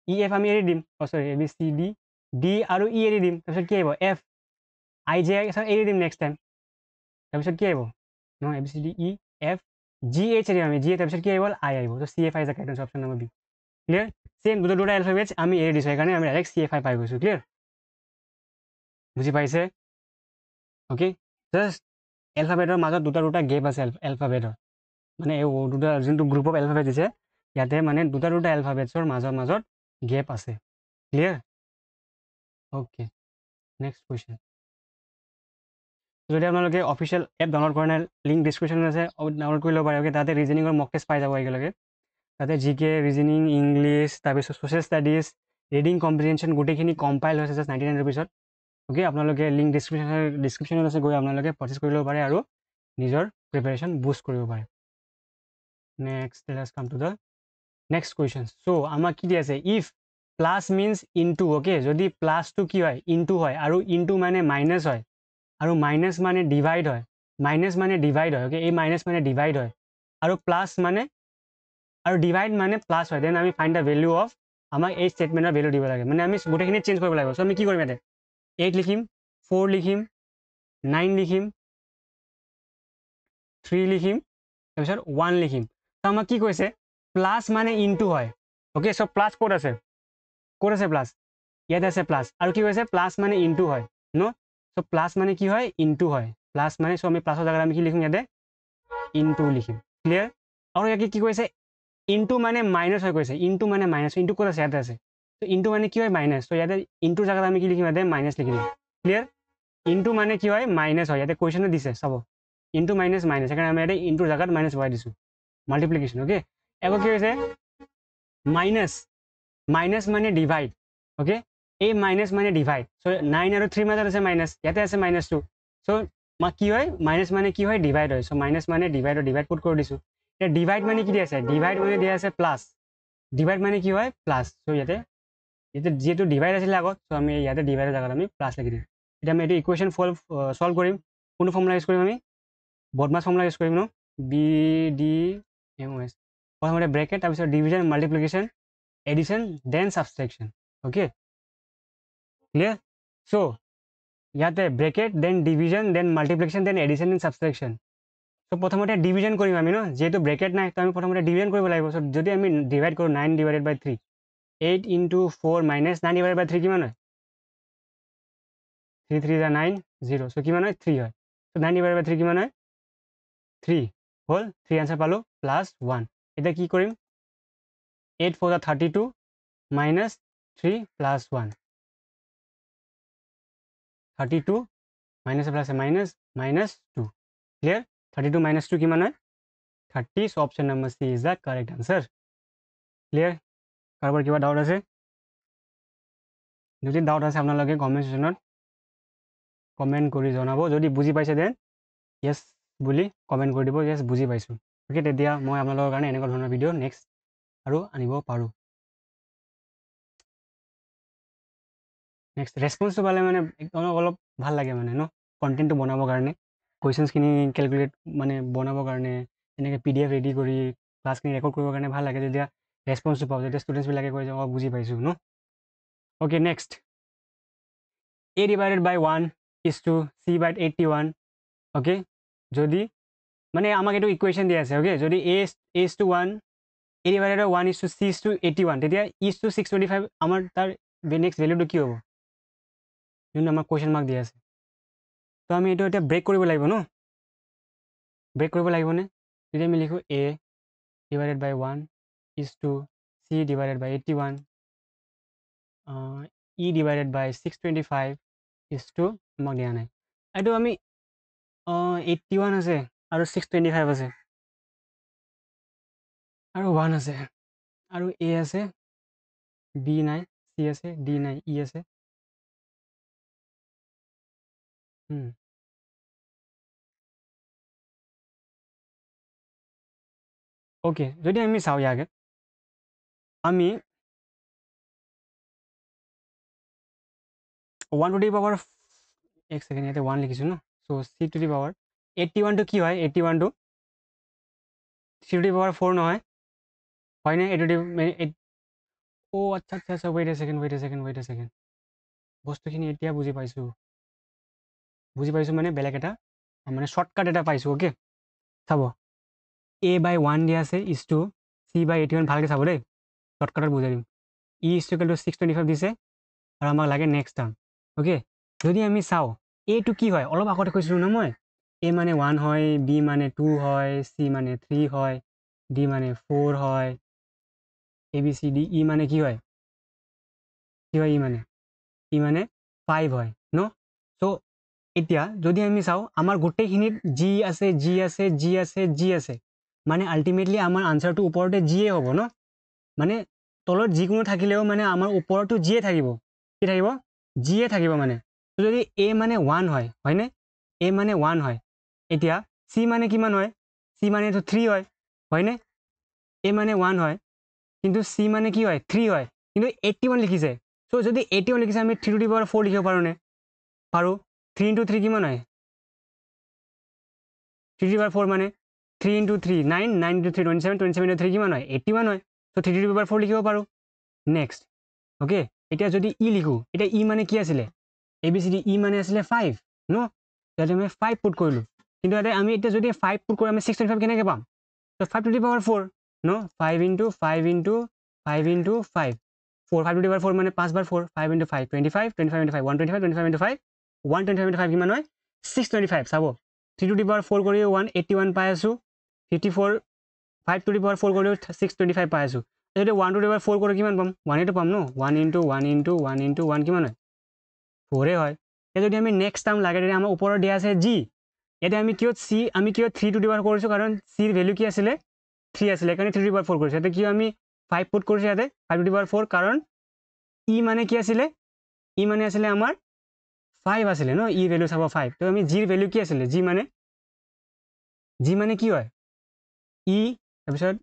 ই এফ আমি এৰি দিম চৰি এ বি চি ডি ডি আৰু ই এৰি দিম তাৰপিছত কি আহিব এফ আই জে এৰি দিম নেক্সট টাইম তাৰপিছত কি আহিব নহয় A B C D E F G H এৰিম আমি জি তাৰপিছত কি আহিব আই আহিব তো C F I correct option number B clear same দুটা এলফাবেটছ আমি এৰি দিছোঁ সেইকাৰণে আমি ডাইৰেক্ট চি এফ আই পাই গৈছোঁ ক্লিয়াৰ বুজি পাইছে অ'কে জাষ্ট এলফাবেটৰ মাজত দুটা গেপ আছে এলফাবেটৰ মানে এই দুটা যোনটো গ্ৰুপ অফ এলফাবেট দিছে ইয়াতে মানে দুটা এলফাবেটছৰ মাজত গেপ আছে ক্লিয়াৰ অ'কে নেক্সট কুৱেশ্যন যদি আপোনালোকে অফিচিয়েল এপ ডাউনলোড কৰা নাই লিংক ডিছক্ৰিপশ্যনত আছে ডাউনলোড কৰি ল'ব পাৰে অ'কে তাতে ৰিজনিঙৰ মক টেষ্ট পাই যাব একেলগে তাতে জি কে ৰিজনিং ইংলিছ তাৰপিছত ছ'চিয়েল ষ্টাডিজ ৰিডিং কম্প্ৰিহেনশ্যন গোটেইখিনি কম্পাইল হৈছে জাষ্ট 99 ৰুপিছত অ'কে আপোনালোকে লিংক ডিছক্ৰিপশ্যনত আছে গৈ আপোনালোকে পাৰ্চেছ কৰি ল'ব পাৰে আৰু নিজৰ প্ৰিপেৰেশ্যন বুষ্ট কৰিব পাৰে next let's come to the next question চ' আমাক কি দি আছে if plus means into okay যদি প্লাছটো কি হয় ইনটু হয় আৰু ইনটু মানে মাইনাছ হয় আৰু মাইনাছ মানে ডিভাইড হয় অ'কে এই মাইনাছ মানে ডিভাইড হয় আৰু প্লাছ মানে আৰু ডিভাইড মানে প্লাছ হয় দেন আমি ফাইণ্ড দ্য ভেলু অফ আমাক এই ষ্টেটমেণ্টৰ ভেলু দিব লাগে মানে আমি গোটেইখিনি চেঞ্জ কৰিব লাগিব চ' আমি কি কৰিম ইয়াতে 8 লিখিম 4 লিখিম 9 লিখিম 3 লিখিম তাৰপিছত 1 লিখিম তো আমাক কি কৈছে প্লাছ মানে ইনটু হয় অ'কে চ' প্লাছ ক'ত আছে প্লাছ ইয়াতে আছে প্লাছ আৰু কি কৈছে প্লাছ মানে ইনটু হয় ন চ' প্লাছ মানে কি হয় ইনটু হয় প্লাছ মানে চ' আমি প্লাছৰ জেগাত আমি কি লিখিম ইয়াতে ইনটু লিখিম ক্লিয়াৰ আৰু ইয়াতে কি কৈছে ইনটু মানে মাইনাছ হৈ গৈছে ইনটু মানে মাইনাছ ইনটু ক'ত আছে ইয়াতে আছে ত' ইনটু মানে কি হয় মাইনাছ ত' ইয়াতে ইনটুৰ জেগাত আমি কি লিখিম ইয়াতে মাইনাছ লিখি দিম ক্লিয়াৰ ইনটু মানে কি হয় মাইনাছ হয় ইয়াতে কুৱেশ্যনে দিছে চাব ইনটু মাইনাছ সেইকাৰণে আমি ইয়াতে ইনটুৰ জেগাত মাইনাছ ভৰাই দিছোঁ মাল্টিপ্লিকেশ্যন অ'কে আকৌ কি হৈছে মাইনাছ মানে ডিভাইড অ'কে এই মাইনাছ মানে ডিভাইড চ' 9 আৰু 3 মাজত আছে মাইনাছ ইয়াতে আছে মাইনাছটো চ' কি হয় মাইনাছ মানে কি হয় ডিভাইড হয় চ' মাইনাছ মানে ডিভাইড পুট কৰি দিছোঁ এতিয়া ডিভাইড মানে কি দিয়া আছে ডিভাইড মানে দিয়া আছে প্লাছ ডিভাইড মানে কি হয় প্লাছ চ' ইয়াতে যিহেতু ডিভাইড আছিলে আগত চ' আমি ইয়াতে ডিভাইডৰ জেগাত আমি প্লাছ লিখি দিম এতিয়া আমি এইটো ইকুৱেশ্যন চল্ভ কৰিম কোনটো ফৰ্মুলা ইউজ কৰিম আমি বদমাছ ফৰ্মুলা ইউজ কৰিম ন বি ডি এম এছ প্ৰথমতে ব্ৰেকেট তাৰপিছত division multiplication addition then subtraction okay clear so' ইয়াতে bracket then division then multiplication then addition then subtraction so' প্ৰথমতে ডিভিজন কৰিম আমি ন যিহেতু ব্ৰেকেট নাই তো আমি প্ৰথমতে ডিভিজন কৰিব লাগিব চ' যদি আমি ডিভাইড কৰোঁ 9 ডিভাইডেড বাই 3 8 ইনটু 4 মাইনাছ 9 ডিভাইডেড বাই 3 কিমান হয় 3 3 is 9 0 চ' কিমান হয় 3 হয় চ' 9 ডিভাইডেড বাই 3 কিমান হয় 3 হ'ল 3 আনচাৰ পালোঁ প্লাছ 1 এতিয়া কি কৰিম 8 4 32 minus 3 plus 1 32 minus plus minus 2 clear 32 minus 2 কিমান হয় 30 so' option number C is the correct answer clear কাৰোবাৰ কিবা ডাউট আছে যদি ডাউট আছে আপোনালোকে কমেণ্ট ছেকশ্যনত কমেণ্ট কৰি জনাব যদি বুজি পাইছে দেন য়েছ বুলি কমেণ্ট কৰি দিব য়েছ বুজি পাইছোঁ অ'কে তেতিয়া মই আপোনালোকৰ কাৰণে এনেকুৱা ধৰণৰ ভিডিঅ' নেক্সট আৰু আনিব পাৰোঁ নেক্সট ৰেছপন্সটো পালে মানে অলপ ভাল লাগে মানে ন কণ্টেণ্টটো বনাবৰ কাৰণে কুৱেশ্যনছখিনি কেলকুলেট মানে বনাবৰ কাৰণে এনেকৈ PDF ৰেডি কৰি ক্লাছখিনি ৰেকৰ্ড কৰিবৰ কাৰণে ভাল লাগে যেতিয়া ৰেছপন্সটো পাওঁ যেতিয়া ষ্টুডেণ্টছবিলাকে কৈ যে অঁ বুজি পাইছোঁ ন okay next A divided by 1 is to C by 81 okay যদি মানে আমাক এইটো ইকুৱেশ্যন দিয়া আছে অ'কে যদি A is to 1 A divided by 1 is to C is to 81 তেতিয়া is to 625 আমাৰ তাৰ নেক্সট ভেলুটো কি হ'ব যোনটো আমাক কুৱেশ্যন মাৰ্ক দিয়া আছে তো আমি এইটো এতিয়া ব্ৰেক কৰিব লাগিব ন ব্ৰেক কৰিব লাগিবনে যদি আমি লিখোঁ A divided by 1 is to C divided by 81 E divided by 625 is to আমাক দিয়া নাই এইটো আমি 81 আছে আৰু 625 আছে আৰু 1 আছে আৰু A আছে B নাই C আছে D নাই E আছে অ'কে যদি আমি চাওঁ ইয়াকে আমি 1 টু দি পাৱাৰ এক ছেকেণ্ড ইয়াতে 1 লিখিছোঁ ন চ' চি টু দি পাৱাৰ 81টো কি হয় 81টো চি টু দি পাৱাৰ 4 নহয় হয়নে এইটো দি অ' আচ্ছা আচ্ছা আচ্ছা ৱেইট এ ছেকেণ্ড বস্তুখিনি এতিয়া বুজি পাইছোঁ মানে বেলেগ এটা মানে শ্বৰ্টকাট এটা পাইছোঁ অ'কে চাব a/1 দিয়া আছে ইজ টু c/81 ভালকৈ চাব দেই শ্বৰ্টকাটত বুজাই দিম = 625 দিছে আৰু আমাক লাগে নেক্সট টাৰ্ম অ'কে যদি আমি চাওঁ এইটো কি হয় অলপ আগতে কৈছিলোঁ ন মই a মানে 1 হয় b মানে 2 হয় c মানে 3 হয় d মানে 4 হয় ABCD ই মানে কি হয় ই মানে 5 হয় ন চ' এতিয়া যদি আমি চাওঁ আমাৰ গোটেইখিনিত জি আছে মানে আল্টিমেটলি আমাৰ আনচাৰটো ওপৰতে জিয়ে হ'ব ন মানে তলত যিকোনো থাকিলেও মানে আমাৰ ওপৰতো জিয়ে থাকিব কি থাকিব জিয়ে থাকিব মানে যদি এ মানে 1 হয় হয়নে এ মানে 1 হয় এতিয়া চি মানে কিমান হয় চি মানেতো 3 হয় হয়নে এ মানে 1 হয় কিন্তু চি মানে কি হয় 3 হয় কিন্তু 81 লিখিছে চ' যদি 81 লিখিছে আমি 3 টু দি পাৱাৰ 4 লিখিব পাৰোঁনে পাৰোঁ 3 ইনটু 3 কিমান হয় 3 টু দি পাৱাৰ 4 মানে 3 ইনটু 3 9 9 ইনটু 3 27 27 ইনটু 3 কিমান হয় 81 হয় চ' 3 টু দি পাৱাৰ 4 লিখিব পাৰোঁ নেক্সট অ'কে এতিয়া যদি ই লিখোঁ এতিয়া ই মানে কি আছিলে ABCD ই মানে আছিলে 5 ন ইয়াতে আমি 5 পুট কৰিলোঁ কিন্তু ইয়াতে আমি এতিয়া যদি 5 পুট কৰোঁ আমি 625 কেনেকৈ পাম ত' 5 টু দি পাৱাৰ 4 ন 5 into 5 into 5 into 5 4 5 to the power 4 মানে 5 বাৰ 4 5 ইনটু 5 25 25 ইনটু 5 125 25 ইনটু 5 125 ইনটু 5 কিমান হয় 625 চাব 3 টু দি পাৱাৰ 4 কৰিও 181 পাই আছোঁ 54 5 টু দি পাৱাৰ 4 কৰিও 625 পাই আছোঁ যদি 1 টু দি পাৱাৰ 4 কৰোঁ কিমান পাম 1 পাম ন 1 ইনটু 1 ইনটু 1 ইনটু 1 কিমান হয় 4 হয় এতিয়া যদি আমি নেক্সট টাৰ্ম লাগে তেতিয়া আমাৰ ওপৰত দিয়া আছে জি এতিয়া আমি কিয় 3 টু দি পাৱাৰ কৰিছোঁ কাৰণ চিৰ ভেলু কি আছিলে 3 আছিলে সেইকাৰণে 3 টু দি পাৱাৰ 4 কৰিছোঁ এতিয়া কিয় আমি 5 পুট কৰিছোঁ ইয়াতে 5 টু দি পাৱাৰ 4 কাৰণ ই মানে কি আছিলে ই মানে আছিলে আমাৰ 5 আছিলে ন ই ভেলু চাব 5 তো আমি জিৰ ভেলু কি আছিলে জি মানে কি হয় ই তাৰপিছত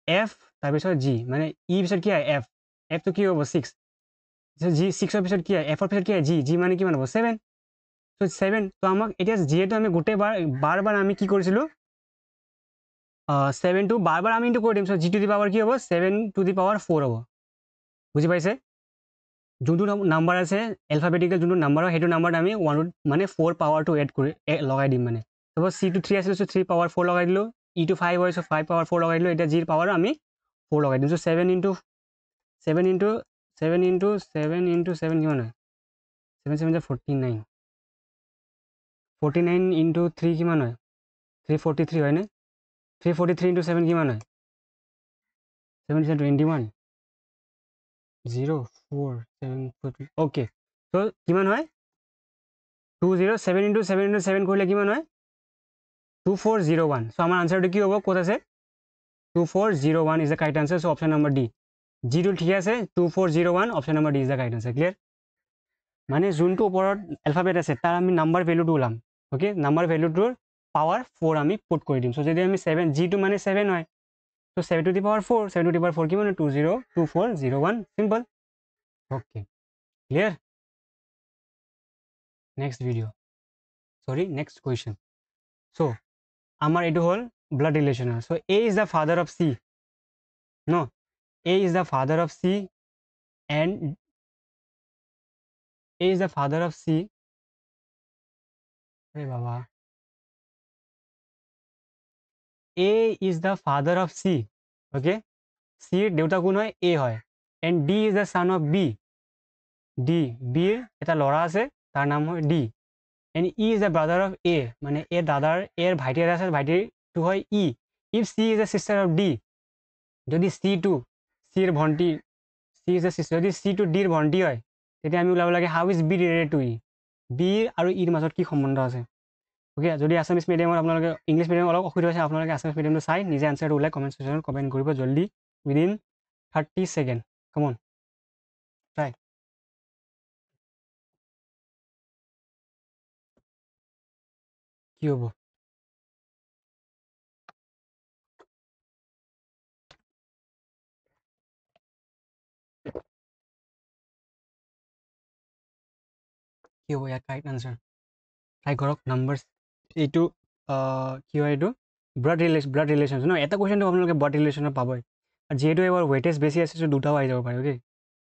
এফ তাৰপিছত জি মানে ই পিছত কি হয় এফটো কি হ'ব 6 জি 6ৰ পিছত কি হয় এফৰ পিছত কি হয় জি মানে কিমান হ'ব 7 চ' 7 তো আমাক এতিয়া যিহেতু আমি গোটেই বাৰ আমি কি কৰিছিলোঁ 7টো বাৰ আমি ইনটু কৰি দিম চ' জি টু দি পাৱাৰ কি হ'ব 7 টু দি পাৱাৰ 4 হ'ব বুজি পাইছে যোনটো নাম্বাৰ আছে এলফাবেটিকেল যোনটো নাম্বাৰ হয় সেইটো নাম্বাৰত আমি 1 মানে 4 পাৱাৰটো এড কৰি লগাই দিম মানে চাপ'জ চিটো 3 আছিলে চ' 3 পাৱাৰ 4 লগাই দিলোঁ ইটো 5 হয় চ' 5 পাৱাৰ 4 লগাই দিলোঁ এতিয়া জিৰ পাৱাৰ আমি 4 লগাই দিম চ' 7 ইনটু 7 কিমান হয় 7 7 49 49 ইনটু 3 কিমান হয় 343 হয়নে 343 ইনটু 7 কিমান হয় 7 21 0 4 7 14 অ'কে চ' কিমান হয় 207 ইনটু 7 ইনটু 7 কৰিলে কিমান হয় 2401 চ' আমাৰ আনচাৰটো কি হ'ব ক'ত আছে 2401 is the correct answer so' option number D জিটো ঠিক আছে 2401 option number D is the correct answer clear মানে যোনটো ওপৰত এলফাবেট আছে তাৰ আমি নাম্বাৰ ভেলুটো ওলাম অ'কে নাম্বাৰ ভেলুটোৰ পাৱাৰ 4 আমি পুট কৰি দিম চ' যদি আমি 7 জিটো মানে 7 হয় so' 7 to the power 4 7 to the power 4 কিমান 2401 simple okay clear next video' sorry next question so' আমাৰ এইটো হ'ল ব্লাড ৰিলেশ্যনৰ so' A is the father of C ন A is the father of C and A is the father of C বাবা A is the father of C okay চিৰ দেউতা কোন হয় এ হয় and D is the son of B বিৰ এটা ল'ৰা আছে তাৰ নাম হয় D and E is the brother of A মানে এৰ ভাইটি এটা আছে ভাইটিৰটো হয় E if C is the sister of D যদি চিৰ ভণ্টি চি ইজ দ্য চিষ্টাৰ যদি চি টু ডিৰ ভণ্টি হয় তেতিয়া আমি ওলাব লাগে how is B related to E বিৰ আৰু ইৰ মাজত কি সম্বন্ধ আছে অ'কে যদি আছামিছ মিডিয়ামত আপোনালোকে ইংলিছ মিডিয়ামত অলপ অসুবিধা হৈছে আপোনালোকে আছামিছ মিডিয়ামটো চাই নিজে আনচাৰটো ওলাই কমেণ্ট ছেকশ্যনত কমেণ্ট কৰিব জল্দি উইদিন 30 ছেকেণ্ড কমন ট্ৰাই কি হ'ব কি হ'ব ইয়াৰ কাৰেক্ট আনচাৰ ট্ৰাই কৰক নাম্বাৰছ এইটো কি হয় এইটো ব্লাড ৰিলেশ্যনছ ন এটা কুৱেশ্যনটো আপোনালোকে ব্লাড ৰিলেশ্যনত পাবই আৰু যিহেতু এবাৰ ৱেইটেজ বেছি আছে চ' দুটাও আহি যাব পাৰে অ'কে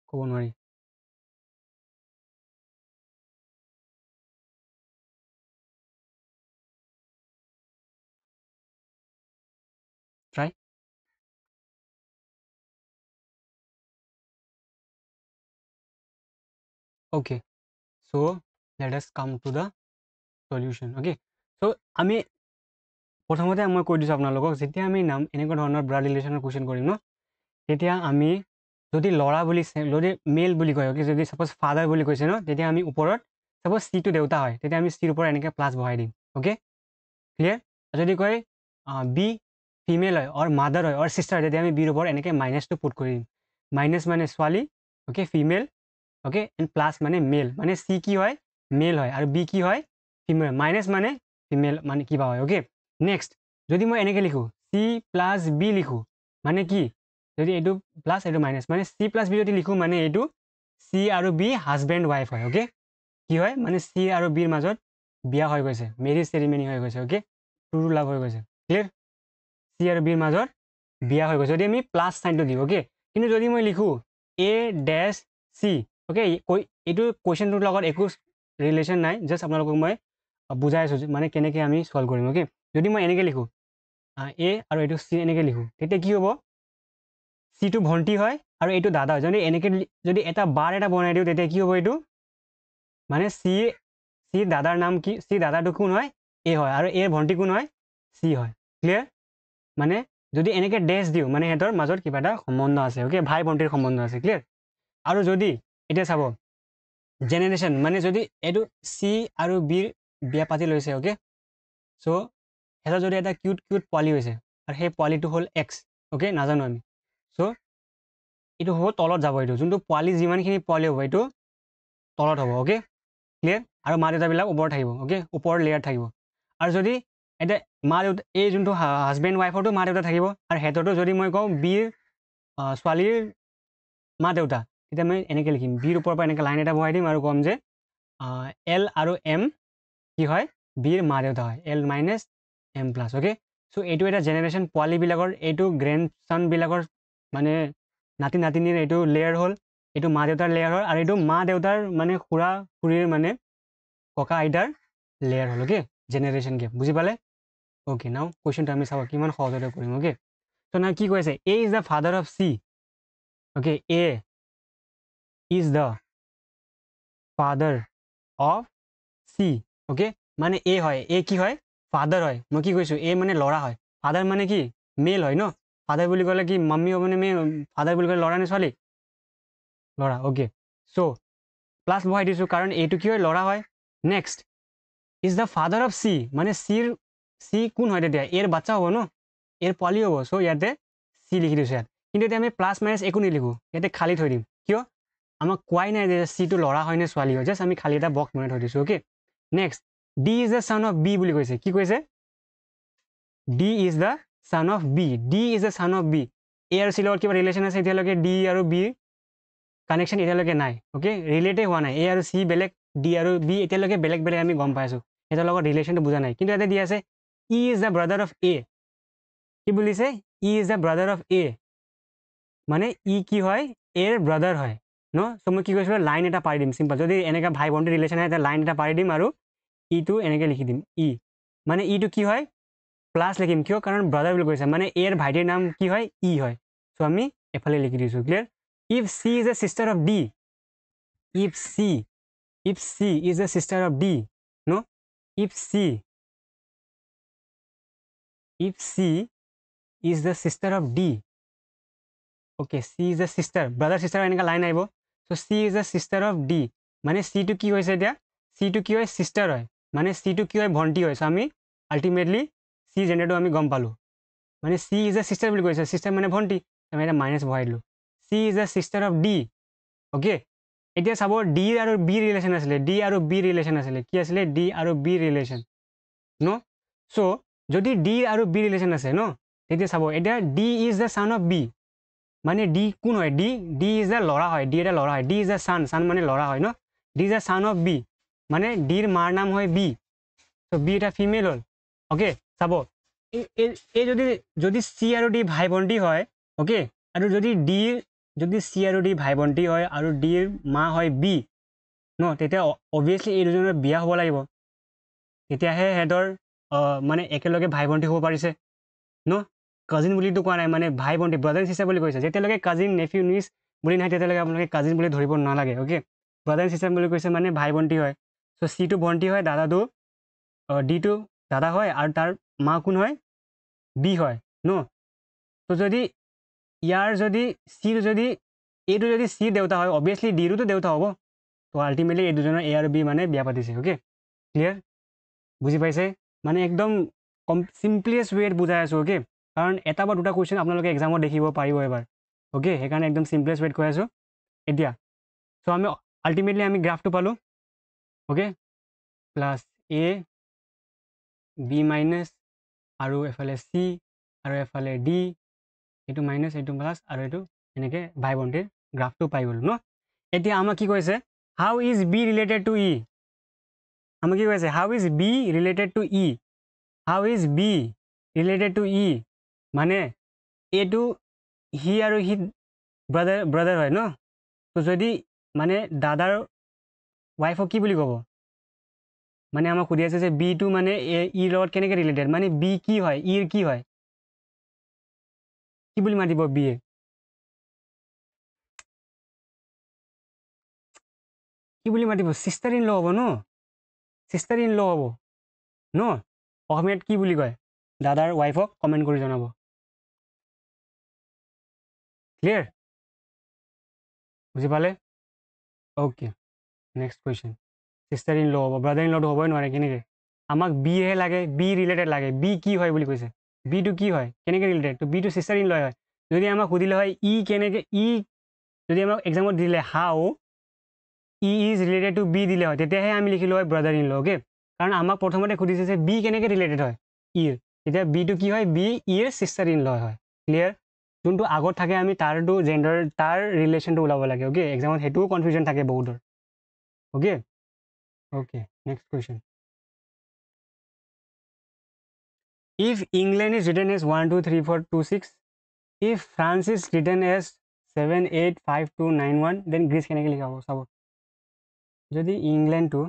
ক'ব নোৱাৰি try okay so' let us come to the solution okay so' আমি প্ৰথমতে মই কৈ দিছোঁ আপোনালোকক যেতিয়া আমি এনেকুৱা ধৰণৰ ব্লাড ৰিলেশ্যনৰ কুৱেশ্যন কৰিম ন তেতিয়া আমি যদি ল'ৰা বুলি যদি মেল বুলি কয় অ'কে যদি ছাপ'জ ফাদাৰ বুলি কৈছে ন তেতিয়া আমি ওপৰত ছাপ'জ চিটো দেউতা হয় তেতিয়া আমি চিৰ ওপৰত এনেকৈ প্লাছ বহাই দিম অ'কে ক্লিয়াৰ যদি কয় বি ফিমেল হয় অৰ মাদাৰ হয় অৰ চিষ্টাৰ হয় তেতিয়া আমি বিৰ ওপৰত এনেকৈ মাইনাছটো পুট কৰি দিম মাইনাছ মানে ছোৱালী okay female okay and plus মানে মেল মানে চি কি হয় মেল হয় আৰু বি কি হয় ফিমেল মাইনাছ মানে ফিমেল মানে কিবা হয় অ'কে নেক্সট যদি মই এনেকৈ লিখোঁ চি প্লাছ বি লিখোঁ মানে কি যদি এইটো প্লাছ এইটো মাইনাছ মানে চি প্লাছ বি যদি লিখোঁ মানে এইটো চি আৰু বি হাজবেণ্ড ৱাইফ হয় অ'কে কি হয় মানে চি আৰু বিৰ মাজত বিয়া হৈ গৈছে মেৰিজ চেৰিমনি হৈ গৈছে অ'কে ট্ৰু লাভ হৈ গৈছে ক্লিয়াৰ চি আৰু বিৰ মাজত বিয়া হৈ গৈছে যদি আমি প্লাছ চাইনটো দিওঁ অ'কে কিন্তু যদি মই লিখোঁ এ ডেছ চি অ'কে এইটো কুৱেশ্যনটোৰ লগত একো ৰিলেশ্যন নাই জাষ্ট আপোনালোকক মই বুজাই আছোঁ মানে কেনেকৈ আমি ছল্ভ কৰিম অ'কে যদি মই এনেকৈ লিখোঁ এ আৰু এইটো চি এনেকৈ লিখোঁ তেতিয়া কি হ'ব চিটো ভণ্টি হয় আৰু এইটো দাদা হয় যদি এনেকৈ যদি এটা বাৰ এটা বনাই দিওঁ তেতিয়া কি হ'ব এইটো মানে চি দাদাৰ নাম কি চি দাদাটো কোন হয় এ হয় আৰু এৰ ভণ্টি কোন হয় চি হয় ক্লিয়াৰ মানে যদি এনেকৈ ডেছ দিওঁ মানে সিহঁতৰ মাজত কিবা এটা সম্বন্ধ আছে অ'কে ভাই ভণ্টিৰ সম্বন্ধ আছে ক্লিয়াৰ আৰু যদি এতিয়া চাব জেনেৰেশ্যন মানে যদি এইটো চি আৰু বিৰ বিয়া পাতি লৈছে অ'কে চ' সিহঁতৰ যদি এটা কিউট পোৱালি হৈছে আৰু সেই পোৱালিটো হ'ল এক্স অ'কে নাজানো আমি চ' এইটো হ'ব তলত যাব এইটো যোনটো পোৱালি যিমানখিনি পোৱালি হ'ব এইটো তলত হ'ব অ'কে ক্লিয়াৰ আৰু মা দেউতাবিলাক ওপৰত থাকিব অ'কে ওপৰৰ লেয়াৰ থাকিব আৰু যদি এতিয়া মা দেউতা এই যোনটো হাজবেণ্ড ৱাইফৰটো মা দেউতা থাকিব আৰু সিহঁতৰটো যদি মই কওঁ বিৰ ছোৱালীৰ মা দেউতা তেতিয়া মই এনেকৈ লিখিম বিৰ ওপৰৰ পৰা এনেকৈ লাইন এটা বহাই দিম আৰু ক'ম যে এল আৰু এম কি হয় বিৰ মা দেউতা হয় L minus M plus okay so' এইটো এটা জেনেৰেশ্যন পোৱালিবিলাকৰ এইটো গ্ৰেণ্ড ছানবিলাকৰ মানে নাতি নাতিনীৰ এইটো লেয়াৰ হ'ল এইটো মা দেউতাৰ লেয়াৰ হ'ল আৰু এইটো মা দেউতাৰ মানে খুৰা খুৰীৰ মানে ককা আইতাৰ লেয়াৰ হ'ল অ'কে জেনেৰেশ্যন গেপ বুজি পালে অ'কে নাও কুৱেশ্যনটো আমি চাব কিমান সহজতে কৰিম অ'কে চ' না কি কৈছে A is the father of C okay A is the father of C okay মানে এ হয় এ কি হয় ফাদাৰ হয় মই কি কৈছোঁ এ মানে ল'ৰা হয় ফাদাৰ মানে কি মেল হয় ন ফাদাৰ বুলি ক'লে কি মাম্মী হ'ব মানে ফাদাৰ বুলি ক'লে ল'ৰা নে ছোৱালী ল'ৰা অ'কে চ' প্লাছ বহাই দিছোঁ কাৰণ এইটো কি হয় ল'ৰা হয় next is the father of C মানে চি কোন হয় তেতিয়া এৰ বাচ্চা হ'ব ন এৰ পোৱালি হ'ব চ' ইয়াতে চি লিখি দিছোঁ ইয়াত কিন্তু এতিয়া আমি প্লাছ মাইনাছ একো নিলিখোঁ ইয়াতে খালী থৈ দিম কিয় আমাক কোৱাই নাই যে চিটো ল'ৰা হয় নে ছোৱালী হয় জাষ্ট আমি খালী এটা বক্স বনাই থৈ দিছোঁ okay next D is the son of B বুলি কৈছে কি কৈছে D is the son of B D is the son of B A আৰু চিৰ লগত কিবা ৰিলেশ্যন আছে এতিয়ালৈকে ডি আৰু বিৰ কানেকশ্যন এতিয়ালৈকে নাই অ'কে ৰিলেটেড হোৱা নাই এ আৰু চি বেলেগ ডি আৰু বি এতিয়ালৈকে বেলেগ বেলেগ আমি গম পাইছোঁ সিহঁতৰ লগত ৰিলেশ্যনটো বুজা নাই কিন্তু ইয়াতে দি আছে ই ইজ দ্য ব্ৰাদাৰ অফ এ কি বুলিছে ই is the brother of A মানে ই কি হয় এৰ ব্ৰাদাৰ হয় ন চ' মই কি কৈছিলোঁ লাইন এটা পাৰি দিম চিম্পল যদি এনেকৈ ভাই ভণ্টি ৰিলেশ্যন হয় তেতিয়া লাইন এটা পাৰি দিম আৰু ইটো এনেকৈ লিখি দিম ই মানে ইটো কি হয় প্লাছ লিখিম কিয় কাৰণ ব্ৰাদাৰ বুলি কৈছে মানে এৰ ভাইটিৰ নাম কি হয় ই হয় চ' আমি এফালে লিখি দিছোঁ clear if C is a sister of D if C is a sister of D ন if C is the sister of D okay C is a sister brother sister এনেকৈ লাইন আহিব so' C is a sister of D মানে চিটো কি হৈছে এতিয়া চিটো কি হয় চিষ্টাৰ হয় মানে চিটো কি হয় ভণ্টি হয় চ' আমি আল্টিমেটলি চি জেণ্ডাৰটো আমি গম পালোঁ মানে চি ইজ এ চিষ্টাৰ বুলি কৈছে চিষ্টাৰ মানে ভণ্টি আমি এটা মাইনাছ বহাই দিলোঁ C is a sister of D okay এতিয়া চাব ডি আৰু বি ৰিলেশ্যন আছিলে ডি আৰু বি ৰিলেশ্যন আছিলে কি আছিলে ডি আৰু বি ৰিলেশ্যন ন চ' যদি ডি আৰু বি ৰিলেশ্যন আছে ন তেতিয়া চাব এতিয়া D is the son of B মানে ডি কোন হয় ডি ইজ দ্য ল'ৰা হয় ডি এটা ল'ৰা হয় ডি ইজ দ্য ছান মানে ল'ৰা হয় ন D is the son of B মানে ডিৰ মাৰ নাম হয় বি তো বি এটা ফিমেল হ'ল অ'কে চাব এই যদি চি আৰু ডি ভাই ভণ্টি হয় অ'কে আৰু যদি চি আৰু ডি ভাই ভণ্টি হয় আৰু ডিৰ মা হয় বি ন তেতিয়া অবভিয়াছলি এই দুজনৰ বিয়া হ'ব লাগিব তেতিয়াহে সিহঁতৰ মানে একেলগে ভাই ভণ্টি হ'ব পাৰিছে ন কাজিন বুলিতো কোৱা নাই মানে ভাই ভণ্টি ব্ৰাদাৰ চিষ্টাৰ বুলি কৈছে যেতিয়ালৈকে কাজিন নেফিউ নিজ বুলি নাই তেতিয়ালৈকে আপোনালোকে কাজিন বুলি ধৰিব নালাগে অ'কে ব্ৰাদাৰ চিষ্টাৰ বুলি কৈছে মানে ভাই ভণ্টি হয় চ' চিটো ভণ্টি হয় দাদাটো ডিটো দাদা হয় আৰু তাৰ মা কোন হয় বি হয় ন তো যদি ইয়াৰ যদি চিৰ যদি এইটো যদি চিৰ দেউতা হয় অবভিয়াছলি ডিৰোতো দেউতা হ'ব তো আল্টিমেটলি এই দুজনৰ এ আৰু বি মানে বিয়া পাতিছে অ'কে ক্লিয়াৰ বুজি পাইছে মানে একদম চিম্পলিয়েষ্ট ৱেত বুজাই আছোঁ অ'কে কাৰণ এটা বা দুটা কুৱেশ্যন আপোনালোকে এক্সামত দেখিব পাৰিব এবাৰ অ'কে সেইকাৰণে একদম চিম্পলেষ্ট ৱেত কৈ আছোঁ এতিয়া চ' আমি আল্টিমেটলি আমি গ্ৰাফটো পালোঁ okay plus A B minus আৰু এফালে চি আৰু এফালে ডি এইটো মাইনাছ এইটো প্লাছ আৰু এইটো এনেকৈ ভাই ভণ্টিৰ গ্ৰাফটো পাই গ'লোঁ ন এতিয়া আমাক কি কৈছে how is B related to E আমাক কি কৈছে how is B related to E how is B related to E মানে এইটো সি আৰু সি ব্ৰাদাৰ হয় ন তো যদি মানে দাদাৰ ৱাইফক কি বুলি ক'ব মানে আমাক সুধি আছে যে বিটো মানে ইৰ লগত কেনেকৈ ৰিলেটেড মানে বি কি হয় ইৰ কি হয় কি বুলি মাতিব বিয়ে কি বুলি মাতিব চিষ্টাৰ ইন ল হ'ব ন চিষ্টাৰ ইন ল হ'ব ন অসমীয়াত কি বুলি কয় দাদাৰ ৱাইফক কমেণ্ট কৰি জনাব ক্লিয়াৰ বুজি পালে okay next question sister in law হ'ব ব্ৰাদাৰ ইন লটো হ'বই নোৱাৰে কেনেকৈ আমাক বিহে লাগে বি ৰিলেটেড লাগে বি কি হয় বুলি কৈছে বিটো কি হয় কেনেকৈ ৰিলেটেড তো বিটো চিষ্টাৰ ইন ল হয় যদি আমাক সুধিলে হয় ই কেনেকৈ ই যদি আমাক এক্সামত দিলে হাউ ই ইজ ৰিলেটেড টু বি দিলে হয় তেতিয়াহে আমি লিখিলোঁ হয় ব্ৰাদাৰ ইন ল অ'কে কাৰণ আমাক প্ৰথমতে সুধিছে যে বি কেনেকৈ ৰিলেটেড হয় ইৰ তেতিয়া বিটো কি হয় বি ইৰ চিষ্টাৰ ইন ল হয় ক্লিয়াৰ যোনটো আগত থাকে আমি তাৰটো জেণ্ডাৰ তাৰ ৰিলেশ্যনটো ওলাব লাগে অ'কে এক্সামত সেইটোও কনফিউজন থাকে বহুতৰ okay okay next question if England is written as 1 2 3 4 2 6 if France is written as 7 8 5 2 9 1 then Greece কেনেকৈ লিখা হ'ব চাব যদি ইংলেণ্ডটো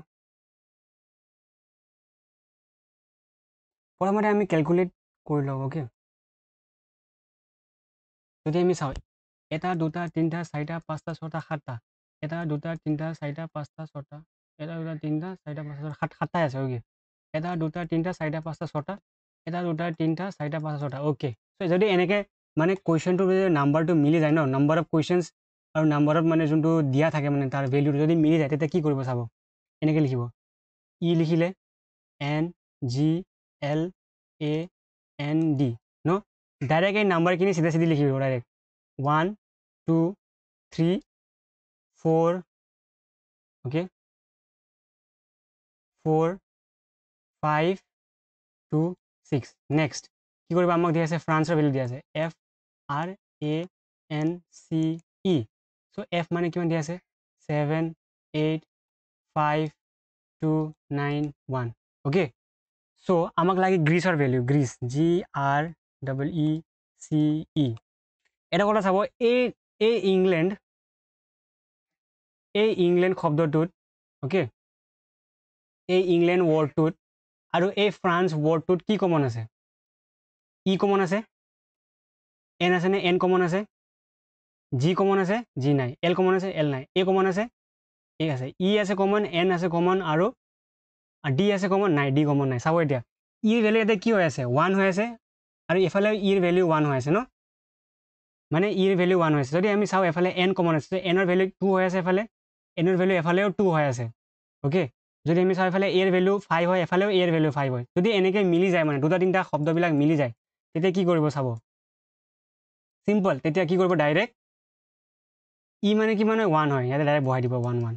প্ৰথমতে আমি কেলকুলেট কৰি লওঁ অ'কে যদি আমি চাওঁ এটা দুটা তিনিটা চাৰিটা পাঁচটা ছটা সাতটা এটা দুটা তিনিটা চাৰিটা পাঁচটা ছটা এটা দুটা তিনিটা চাৰিটা পাঁচটা ছটা সাতটাই আছে অ'কে এটা দুটা তিনিটা চাৰিটা পাঁচটা ছটা এটা দুটা তিনিটা চাৰিটা পাঁচটা ছটা অ'কে চ' যদি এনেকৈ মানে কুৱেশ্যনটোৰ যদি নাম্বাৰটো মিলি যায় ন নাম্বাৰ অফ কুৱেশ্যনছ আৰু নাম্বাৰ অফ মানে যোনটো দিয়া থাকে মানে তাৰ ভেলুটো যদি মিলি যায় তেতিয়া কি কৰিব চাব এনেকৈ লিখিব ই লিখিলে N G L A N D ন ডাইৰেক্ট এই নাম্বাৰখিনি চিধা চিধি লিখিব ডাইৰেক্ট 1 2 3 4 okay 4 5 2 6 নেক্সট কি কৰিব আমাক দিয়া আছে ফ্ৰান্সৰ ভেলু দিয়া আছে FRANCE চ' F মানে কিমান দিয়া আছে 7 8 5 2 9 1 অ'কে চ' আমাক লাগে গ্ৰীচৰ ভেলু গ্ৰীচ GREECE এটা কথা চাব এই ইংলেণ্ড শব্দটোত অ'কে এই ইংলেণ্ড ৱৰ্ডটোত আৰু এই ফ্ৰান্স ৱৰ্ডটোত কি কমন আছে ই কমন আছে এন আছেনে এন কমন আছে জি কমন আছে জি নাই এল কমন আছে এল নাই এ কমন আছে এ আছে ই আছে কমন এন আছে কমন আৰু ডি আছে কমন নাই ডি কমন নাই চাব এতিয়া ইৰ ভেলু এতিয়া কি হৈ আছে 1 হৈ আছে আৰু এফালে ইৰ ভেলু 1 হৈ আছে ন মানে ইৰ ভেলু 1 হৈ আছে যদি আমি চাওঁ এফালে এন কমন আছে এনৰ ভেলু 2 হৈ আছে এফালে এনৰ ভেলু এফালেও 2 হৈ আছে অ'কে যদি আমি চাওঁ এফালে এৰ ভেলু 5 হয় এফালেও এৰ ভেলু 5 হয় যদি এনেকৈ মিলি যায় মানে দুটা তিনিটা শব্দবিলাক মিলি যায় তেতিয়া কি কৰিব চাব চিম্পল তেতিয়া কি কৰিব ডাইৰেক্ট ই মানে কিমান হয় 1 হয় ইয়াতে ডাইৰেক্ট বহাই দিব 1 1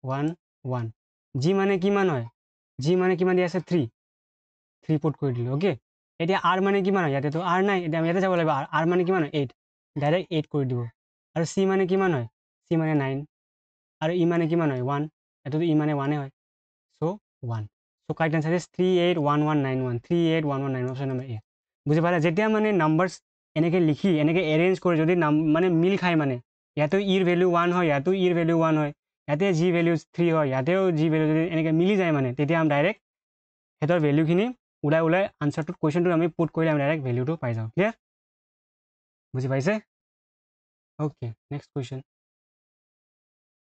1 1 জি মানে কিমান হয় জি মানে কিমান দিয়া আছে 3 পুট কৰি দিলোঁ অ'কে এতিয়া আৰ মানে কিমান হয় ইয়াতেতো আৰ নাই এতিয়া আমি ইয়াতে যাব লাগিব আৰ মানে কিমান হয় 8 ডাইৰেক্ট 8 কৰি দিব আৰু চি মানে কিমান হয় চি মানে 9 আৰু ই মানে কিমান হয় 1 এইটোতো ই মানে 1 হয় 1. So correct answer is 381191. 381191 option number A. বুজি পালা যেতিয়া মানে নাম্বাৰছ এনেকৈ লিখি এনেকৈ এৰেঞ্জ কৰি যদি মানে মিল খায় মানে ইয়াতো ইৰ ভেলু 1 হয় ইয়াতো ইৰ ভেলু 1 হয় ইয়াতে জি ভেলু 3 হয় ইয়াতেও জি ভেলু যদি এনেকৈ মিলি যায় মানে তেতিয়া আমি ডাইৰেক্ট সিহঁতৰ ভেলুখিনি ওলাই আনচাৰটোত কুৱেশ্যনটোত আমি পুট কৰিলে আমি ডাইৰেক্ট ভেলুটো পাই যাওঁ ক্লিয়াৰ বুজি পাইছে অ'কে নেক্সট কুৱেশ্যন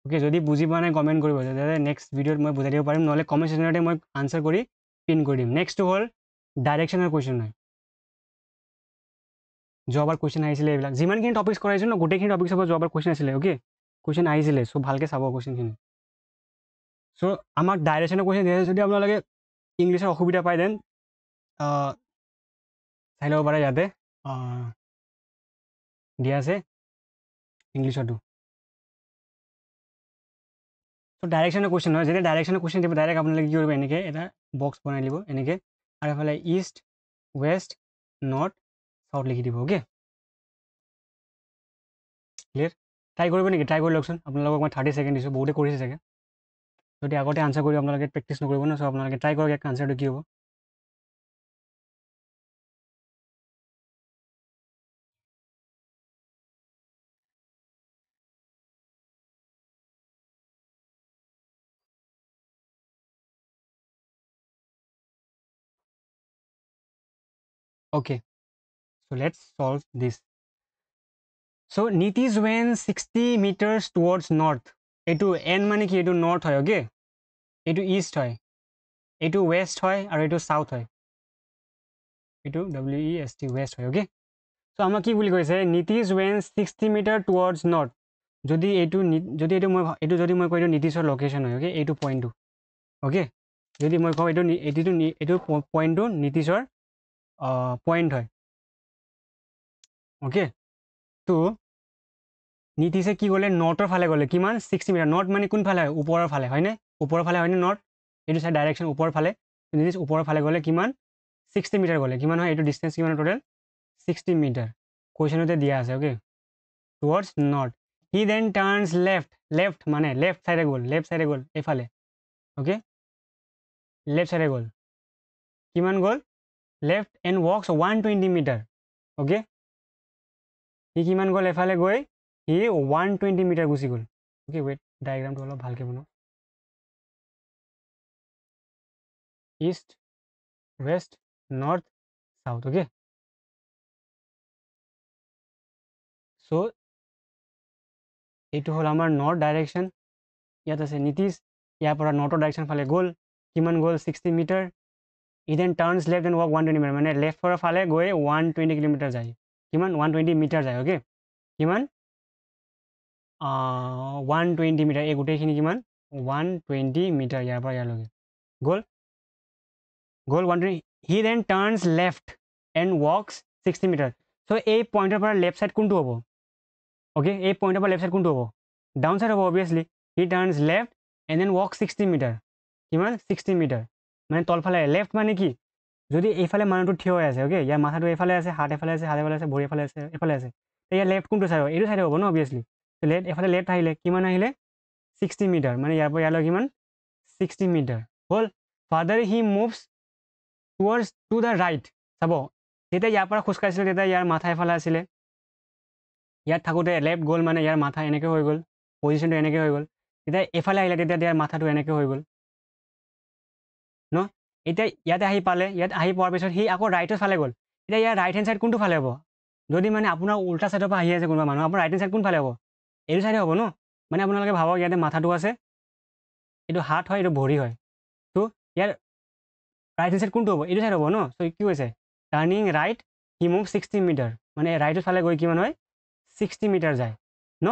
অ'কে যদি বুজি পোৱা নাই কমেণ্ট কৰিব তেতিয়াহ'লে নেক্সট ভিডিঅ'ত মই বুজাই দিব পাৰিম নহ'লে কমেণ্ট ছেকশ্যনতে মই আনচাৰ কৰি পিন কৰি দিম নেক্সটটো হ'ল ডাইৰেকশ্যনৰ কুৱেশ্যন হয় যোৱাবাৰ কুৱেশ্যন আহিছিলে এইবিলাক যিমানখিনি টপিক্স কৰাইছোঁ ন গোটেইখিনি টপিক্স হ'ব যোৱাবাৰ কুৱেশ্যন আছিলে অ'কে কুৱেশ্যন আহিছিলে চ' ভালকৈ চাব কুৱেশ্যনখিনি চ' আমাক ডাইৰেকশ্যনৰ কুৱেশ্যন দিয়ে যদি আপোনালোকে ইংলিছৰ অসুবিধা পায় দেন চাই ল'ব পাৰে ইয়াতে দিয়া আছে ইংলিছতো চ' ডাইৰেকশ্যনৰ কুৱেশ্যন হয় যেতিয়া ডাইৰেকশ্যনৰ কুৱেশ্যন দিব ডাইৰেক্ট আপোনালোকে কি কৰিব এনেকৈ এটা বক্স বনাই দিব এনেকৈ আৰু এফালে ইষ্ট ৱেষ্ট নৰ্থ চাউথ লিখি দিব অ'কে ক্লিয়াৰ ট্ৰাই কৰিব নেকি ট্ৰাই কৰি লওকচোন আপোনালোকক মই 30 ছেকেণ্ড দিছোঁ বহুতে কৰিছে চাগে যদি আগতে আনচাৰ কৰি আপোনালোকে প্ৰেক্টিছ নকৰিব ন চ' আপোনালোকে ট্ৰাই কৰক এক আনচাৰটো কি হ'ব Okay, so let's solve this. So Nitish went 60 meters towards north. এইটো N মানে কি এইটো north হয় okay? এইটো east হয় এইটো west হয় আৰু এইটো south হয় এইটো WEST west হয় okay? So আমাক কি বুলি কৈছে Nitish went 60 meter towards north. যদি এইটো যদি মই কওঁ এইটো Nitishৰ লোকেশ্যন হয় okay? এইটো পইণ্টটো okay? যদি মই কওঁ এইটো পইণ্টটো Nitishৰ পইণ্ট হয় okay? তো নীতিশে কি গ'লে নৰ্থৰ ফালে গ'লে কিমান 60 মিটাৰ নৰ্থ মানে কোনফালে হয় ওপৰৰ ফালে হয়নে ওপৰৰ ফালে হয়নে নৰ্থ এইটো চাই ডাইৰেকশ্যন ওপৰৰ ফালে নীতিশ ওপৰৰ ফালে গ'লে কিমান 60 মিটাৰ গ'লে কিমান হয় এইটো ডিষ্টেঞ্চ কিমান টোটেল 60 মিটাৰ কুৱেশ্যনতে দিয়া আছে অ'কে টুৱাৰ্ডছ নৰ্থ হি দেন টাৰ্ণছ লেফ্ট মানে লেফ্ট চাইডে গ'ল এইফালে অ'কে লেফ্ট চাইডে গ'ল কিমান গ'ল লেফ্ট এণ্ড ৱাকছ 120 মিটাৰ অ'কে সি কিমান গ'ল এফালে গৈ সি 120 মিটাৰ গুচি গ'ল অ'কে ৱেইট ডায়েগ্ৰামটো অলপ ভালকৈ বনাওঁ east west north south okay so' এইটো হ'ল আমাৰ নৰ্থ ডাইৰেকশ্যন ইয়াত আছে নীতিশ ইয়াৰ পৰা নৰ্থৰ ডাইৰেকশ্যন ফালে গ'ল কিমান গ'ল 60 মিটাৰ ই then turns left and walk 120 metre মানে লেফ্টৰ ফালে গৈ 120 কিলোমিটাৰ যায় কিমান 120 মিটাৰ যায় অ'কে কিমান 120 মিটাৰ এই গোটেইখিনি কিমান 120 মিটাৰ ইয়াৰ পৰা ইয়াৰলৈকে গ'ল 120 he then turns left and walks 60 metre so' এই পইণ্টৰ পৰা লেফ্ট ছাইড কোনটো হ'ব অ'কে এই পইণ্টৰ পৰা লেফ্ট ছাইড কোনটো হ'ব ডাউন ছাইড হ'ব obviously he turns left and then walk 60 metre কিমান 60 মিটাৰ মানে তলফালে লেফ্ট মানে কি যদি এইফালে মানুহটো থিয় হৈ আছে অ'কে ইয়াৰ মাথাটো এইফালে আছে হাত এফালে আছে ভৰি এফালে আছে এইফালে আছে ইয়াৰ লেফ্ট কোনটো চাইড হ'ব এইটো চাইড হ'ব ন অভিয়াছলি এফালে লেফ্ট আহিলে কিমান আহিলে 60 মিটাৰ মানে ইয়াৰ পৰা ইয়ালৈ কিমান 60 মিটাৰ হ'ল further he moves towards to the right চাব যেতিয়া ইয়াৰ পৰা খোজকাঢ়িছিলে তেতিয়া ইয়াৰ মাথা এফালে আছিলে ইয়াত থাকোঁতে লেফ্ট গ'ল মানে ইয়াৰ মাথা এনেকৈ হৈ গ'ল পজিশ্যনটো এনেকৈ হৈ গ'ল তেতিয়া এইফালে আহিলে তেতিয়া ইয়াৰ মাথাটো এনেকৈ হৈ গ'ল ন এতিয়া ইয়াতে আহি পালে ইয়াত আহি পোৱাৰ পিছত সি আকৌ ৰাইটৰ ফালে গ'ল এতিয়া ইয়াৰ ৰাইট হেণ্ড ছাইড কোনটো ফালে হ'ব যদি মানে আপোনাৰ উল্টা ছাইডৰ পৰা আহি আছে কোনোবা মানুহ আপোনাৰ ৰাইট হেণ্ড ছাইড কোনফালে হ'ব এইটো ছাইডে হ'ব ন মানে আপোনালোকে ভাবক ইয়াতে মাথাটো আছে এইটো হাত হয় এইটো ভৰি হয় তো ইয়াৰ ৰাইট হেণ্ড ছাইড কোনটো হ'ব এইটো ছাইড হ'ব ন চ' কি হৈছে turning right he move 60 metre মানে ৰাইটৰ ফালে গৈ কিমান হয় 60 মিটাৰ যায় ন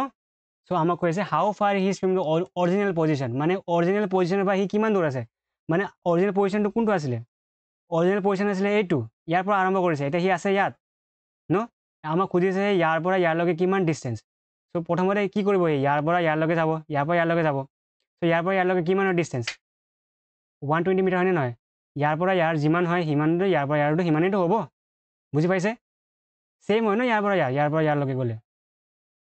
চ' আমাক কৈ আছে হাউ ফাৰ হি ফ্ৰম দ্য অৰিজিনেল পজিশ্যন মানে অৰিজিনেল পজিশ্যনৰ পৰা সি কিমান দূৰ আছে মানে অৰিজিনেল পজিশ্যনটো কোনটো আছিলে অৰিজিনেল পজিশ্যন আছিলে এইটো ইয়াৰ পৰা আৰম্ভ কৰিছে এতিয়া সি আছে ইয়াত ন আমাক সুধিছে ইয়াৰ পৰা ইয়াৰলৈকে কিমান ডিষ্টেঞ্চ চ' প্ৰথমতে কি কৰিব ইয়াৰ পৰা ইয়াৰলৈকে যাব ইয়াৰ পৰা ইয়াৰলৈকে যাব চ' ইয়াৰ পৰা ইয়াৰলৈকে কিমানৰ ডিষ্টেঞ্চ 120 মিটাৰ হয়নে নহয় ইয়াৰ পৰা ইয়াৰ যিমান হয় সিমানটো ইয়াৰ পৰা ইয়াৰটো সিমানেইটো হ'ব বুজি পাইছে ছেইম হয় ন ইয়াৰ পৰা ইয়াৰলৈকে গ'লে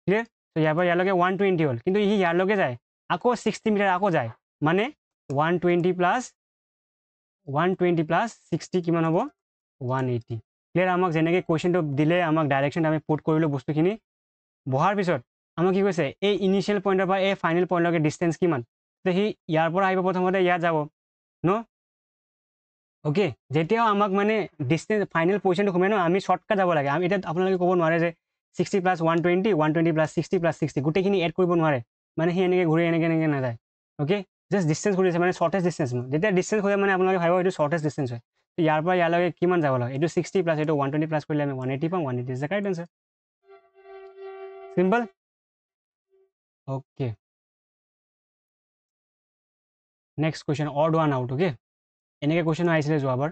ক্লিয়াৰ চ' ইয়াৰ পৰা ইয়াৰলৈকে 120 হ'ল কিন্তু সি ইয়াৰলৈকে যায় আকৌ 60 মিটাৰ আকৌ যায় মানে 120 প্লাছ 120 প্লাছ 60 কিমান হ'ব 180 ক্লিয়াৰ আমাক যেনেকৈ কুৱেশ্যনটো দিলে আমাক ডাইৰেকশ্যন আমি পুট কৰিলোঁ বস্তুখিনি বহাৰ পিছত আমাক কি কৈছে এই ইনিচিয়েল পইণ্টৰ পৰা এই ফাইনেল পইণ্টলৈকে ডিষ্টেঞ্চ কিমান তো সি ইয়াৰ পৰা আহিব প্ৰথমতে ইয়াত যাব ন অ'কে যেতিয়াও আমাক মানে ডিষ্টেঞ্চ ফাইনেল পজিশ্যনটো সোমাই ন আমি শ্বৰ্টকাট যাব লাগে আমি এতিয়া আপোনালোকে ক'ব নোৱাৰে যে 60 প্লাছ 120 120 প্লাছ 60 প্লাছ 60 গোটেইখিনি এড কৰিব নোৱাৰে মানে সি এনেকৈ ঘূৰি এনেকৈ নাযায় অ'কে জাষ্ট ডিষ্টেঞ্চ কৰিছে মানে শ্বৰ্টেষ্ট ডিষ্টেঞ্চ যেতিয়া ডিষ্টেঞ্চ হৈ মানে আপোনালোকে ভাবিব এইটো শ্বৰ্টেষ্ট ডিষ্টেঞ্চ হয় তো ইয়াৰ পৰা ইয়ালৈকে কিমান যাব লাগে এইটো 60 প্লাছ এইটো 120 প্লাছ কৰিলে আমি 180 পাম 180 is the correct answer simple okay next question odd one out okay এনেকৈ কুৱেশ্যন আহিছিলে যোৱাবাৰ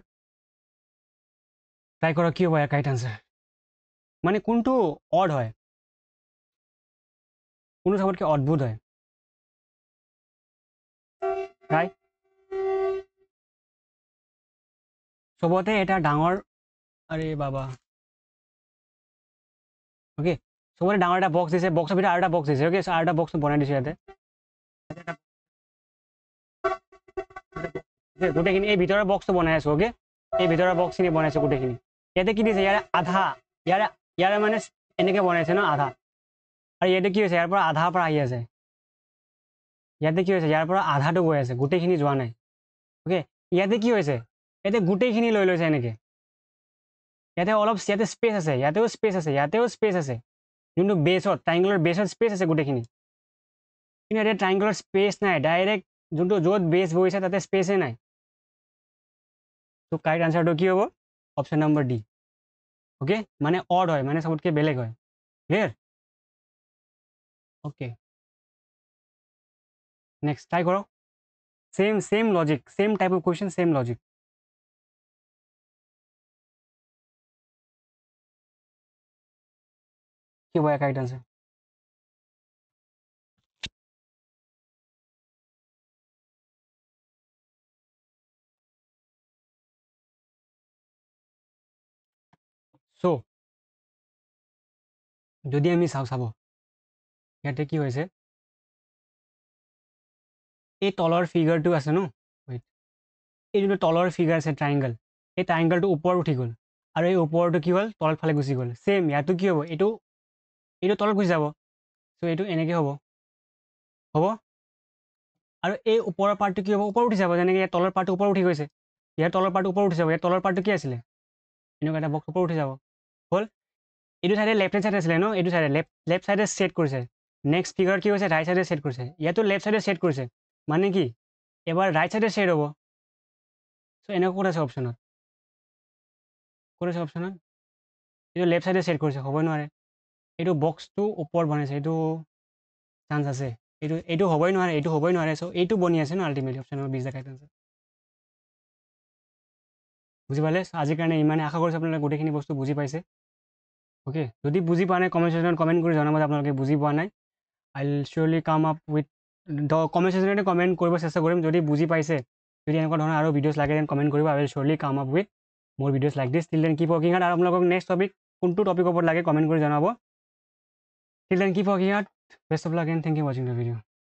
ট্ৰাই কৰক কি হ'ব ইয়াৰ কাৰেক্ট আনচাৰ মানে কোনটো অড হয় কোনটো চবতকৈ অদ্ভুত হয় ট্ৰাই চবতে এটা ডাঙৰ আৰে বাবা অ'কে চবতে ডাঙৰ এটা বক্স দিছে বক্সৰ ভিতৰত আৰু এটা বক্স দিছে অ'কে আৰু এটা বক্স বনাই দিছোঁ ইয়াতে গোটেইখিনি এই ভিতৰৰ বক্সটো বনাই আছোঁ অ'কে এই ভিতৰৰ বক্সখিনি বনাইছোঁ গোটেইখিনি ইয়াতে কি দিছে ইয়াৰে আধা ইয়াৰে মানে এনেকৈ বনাইছে ন আধা আৰু ইয়াতে কি হৈছে ইয়াৰ পৰা আধাৰ পৰা আহি আছে ইয়াতে কি হৈছে ইয়াৰ পৰা আধাটো গৈ আছে গোটেইখিনি যোৱা নাই অ'কে ইয়াতে কি হৈছে ইয়াতে গোটেইখিনি লৈ লৈছে এনেকৈ ইয়াতে অলপ ইয়াতে স্পেচ আছে ইয়াতেও স্পেচ আছে ইয়াতেও স্পেচ আছে যোনটো বেছত ট্ৰাইংগুলাৰ বেছত স্পেচ আছে গোটেইখিনি কিন্তু ইয়াতে ট্ৰাইংগুলাৰ স্পেচ নাই ডাইৰেক্ট যোনটো য'ত বেছ বহিছে তাতে স্পেচেই নাই তো কাৰেক্ট আনচাৰটো কি হ'ব অপশ্যন নম্বৰ ডি অ'কে মানে অড হয় মানে চবতকৈ বেলেগ হয় ক্লিয়াৰ অ'কে নেক্সট ট্ৰাই কৰক same logic same type of question same logic কি হ'ব কাৰেক্ট আনচাৰ চ' যদি আমি চাব ইয়াতে কি হৈছে এই তলৰ ফিগাৰটো আছে ন এই যোনটো তলৰ ফিগাৰ আছে ট্ৰাইংগল এই ট্ৰাইংগলটো ওপৰত উঠি গ'ল আৰু এই ওপৰটো কি হ'ল তলৰ ফালে গুচি গ'ল ছেম ইয়াতো কি হ'ব এইটো তলত গুচি যাব চ' এইটো এনেকৈ হ'ব আৰু এই ওপৰৰ পাৰ্টটো কি হ'ব ওপৰত উঠি যাব যেনেকৈ ইয়াৰ তলৰ পাৰ্টটো ওপৰত উঠি গৈছে ইয়াৰ তলৰ পাৰ্টটো ওপৰত উঠি যাব ইয়াৰ তলৰ পাৰ্টটো কি আছিলে এনেকুৱা এটা বক্স ওপৰত উঠি যাব হ'ল এইটো চাইডে লেফ্ট হেণ্ড চাইড আছিলে ন এইটো চাইডে লেফ্ট চাইডে ছেট কৰিছে নেক্সট ফিগাৰ কি হৈছে ৰাইট চাইডে ছেট কৰিছে ইয়াতো লেফ্ট চাইডে ছেট কৰিছে মানে কি এবাৰ ৰাইট চাইডে ছেট হ'ব চ' এনেকুৱা ক'ত আছে অপশ্যনত এইটো লেফ্ট চাইডে ছেট কৰিছে হ'ব নোৱাৰে এইটো বক্সটো ওপৰত বনাইছে এইটো চান্স আছে এইটো হ'বই নোৱাৰে চ' এইটো বনি আছে ন আল্টিমেটলি অপশ্যন নম্বৰ 20 দেখাই আছে বুজি পালে আজিৰ কাৰণে ইমানে আশা কৰিছোঁ আপোনালোকে গোটেইখিনি বস্তু বুজি পাইছে অ'কে যদি বুজি পোৱা নাই কমেণ্ট ছেকশ্যনত কমেণ্ট কৰি জনাব যে আপোনালোকে বুজি পোৱা নাই I will surely come up with comment ছেকশ্যনতে কমেণ্ট কৰিব চেষ্টা কৰিম যদি বুজি পাইছে যদি এনেকুৱা ধৰণৰ আৰু ভিডিঅ'ছ লাগে দেন কমেণ্ট কৰিব I will surely come up with মোৰ videos like this till then keep working hard আৰু আপোনালোকক নেক্সট টপিক কোনটো টপিকৰ ওপৰত লাগে কমেণ্ট কৰি জনাব till then keep working hard best of luck and thank you ৱাচিং দ্য ভিডিঅ'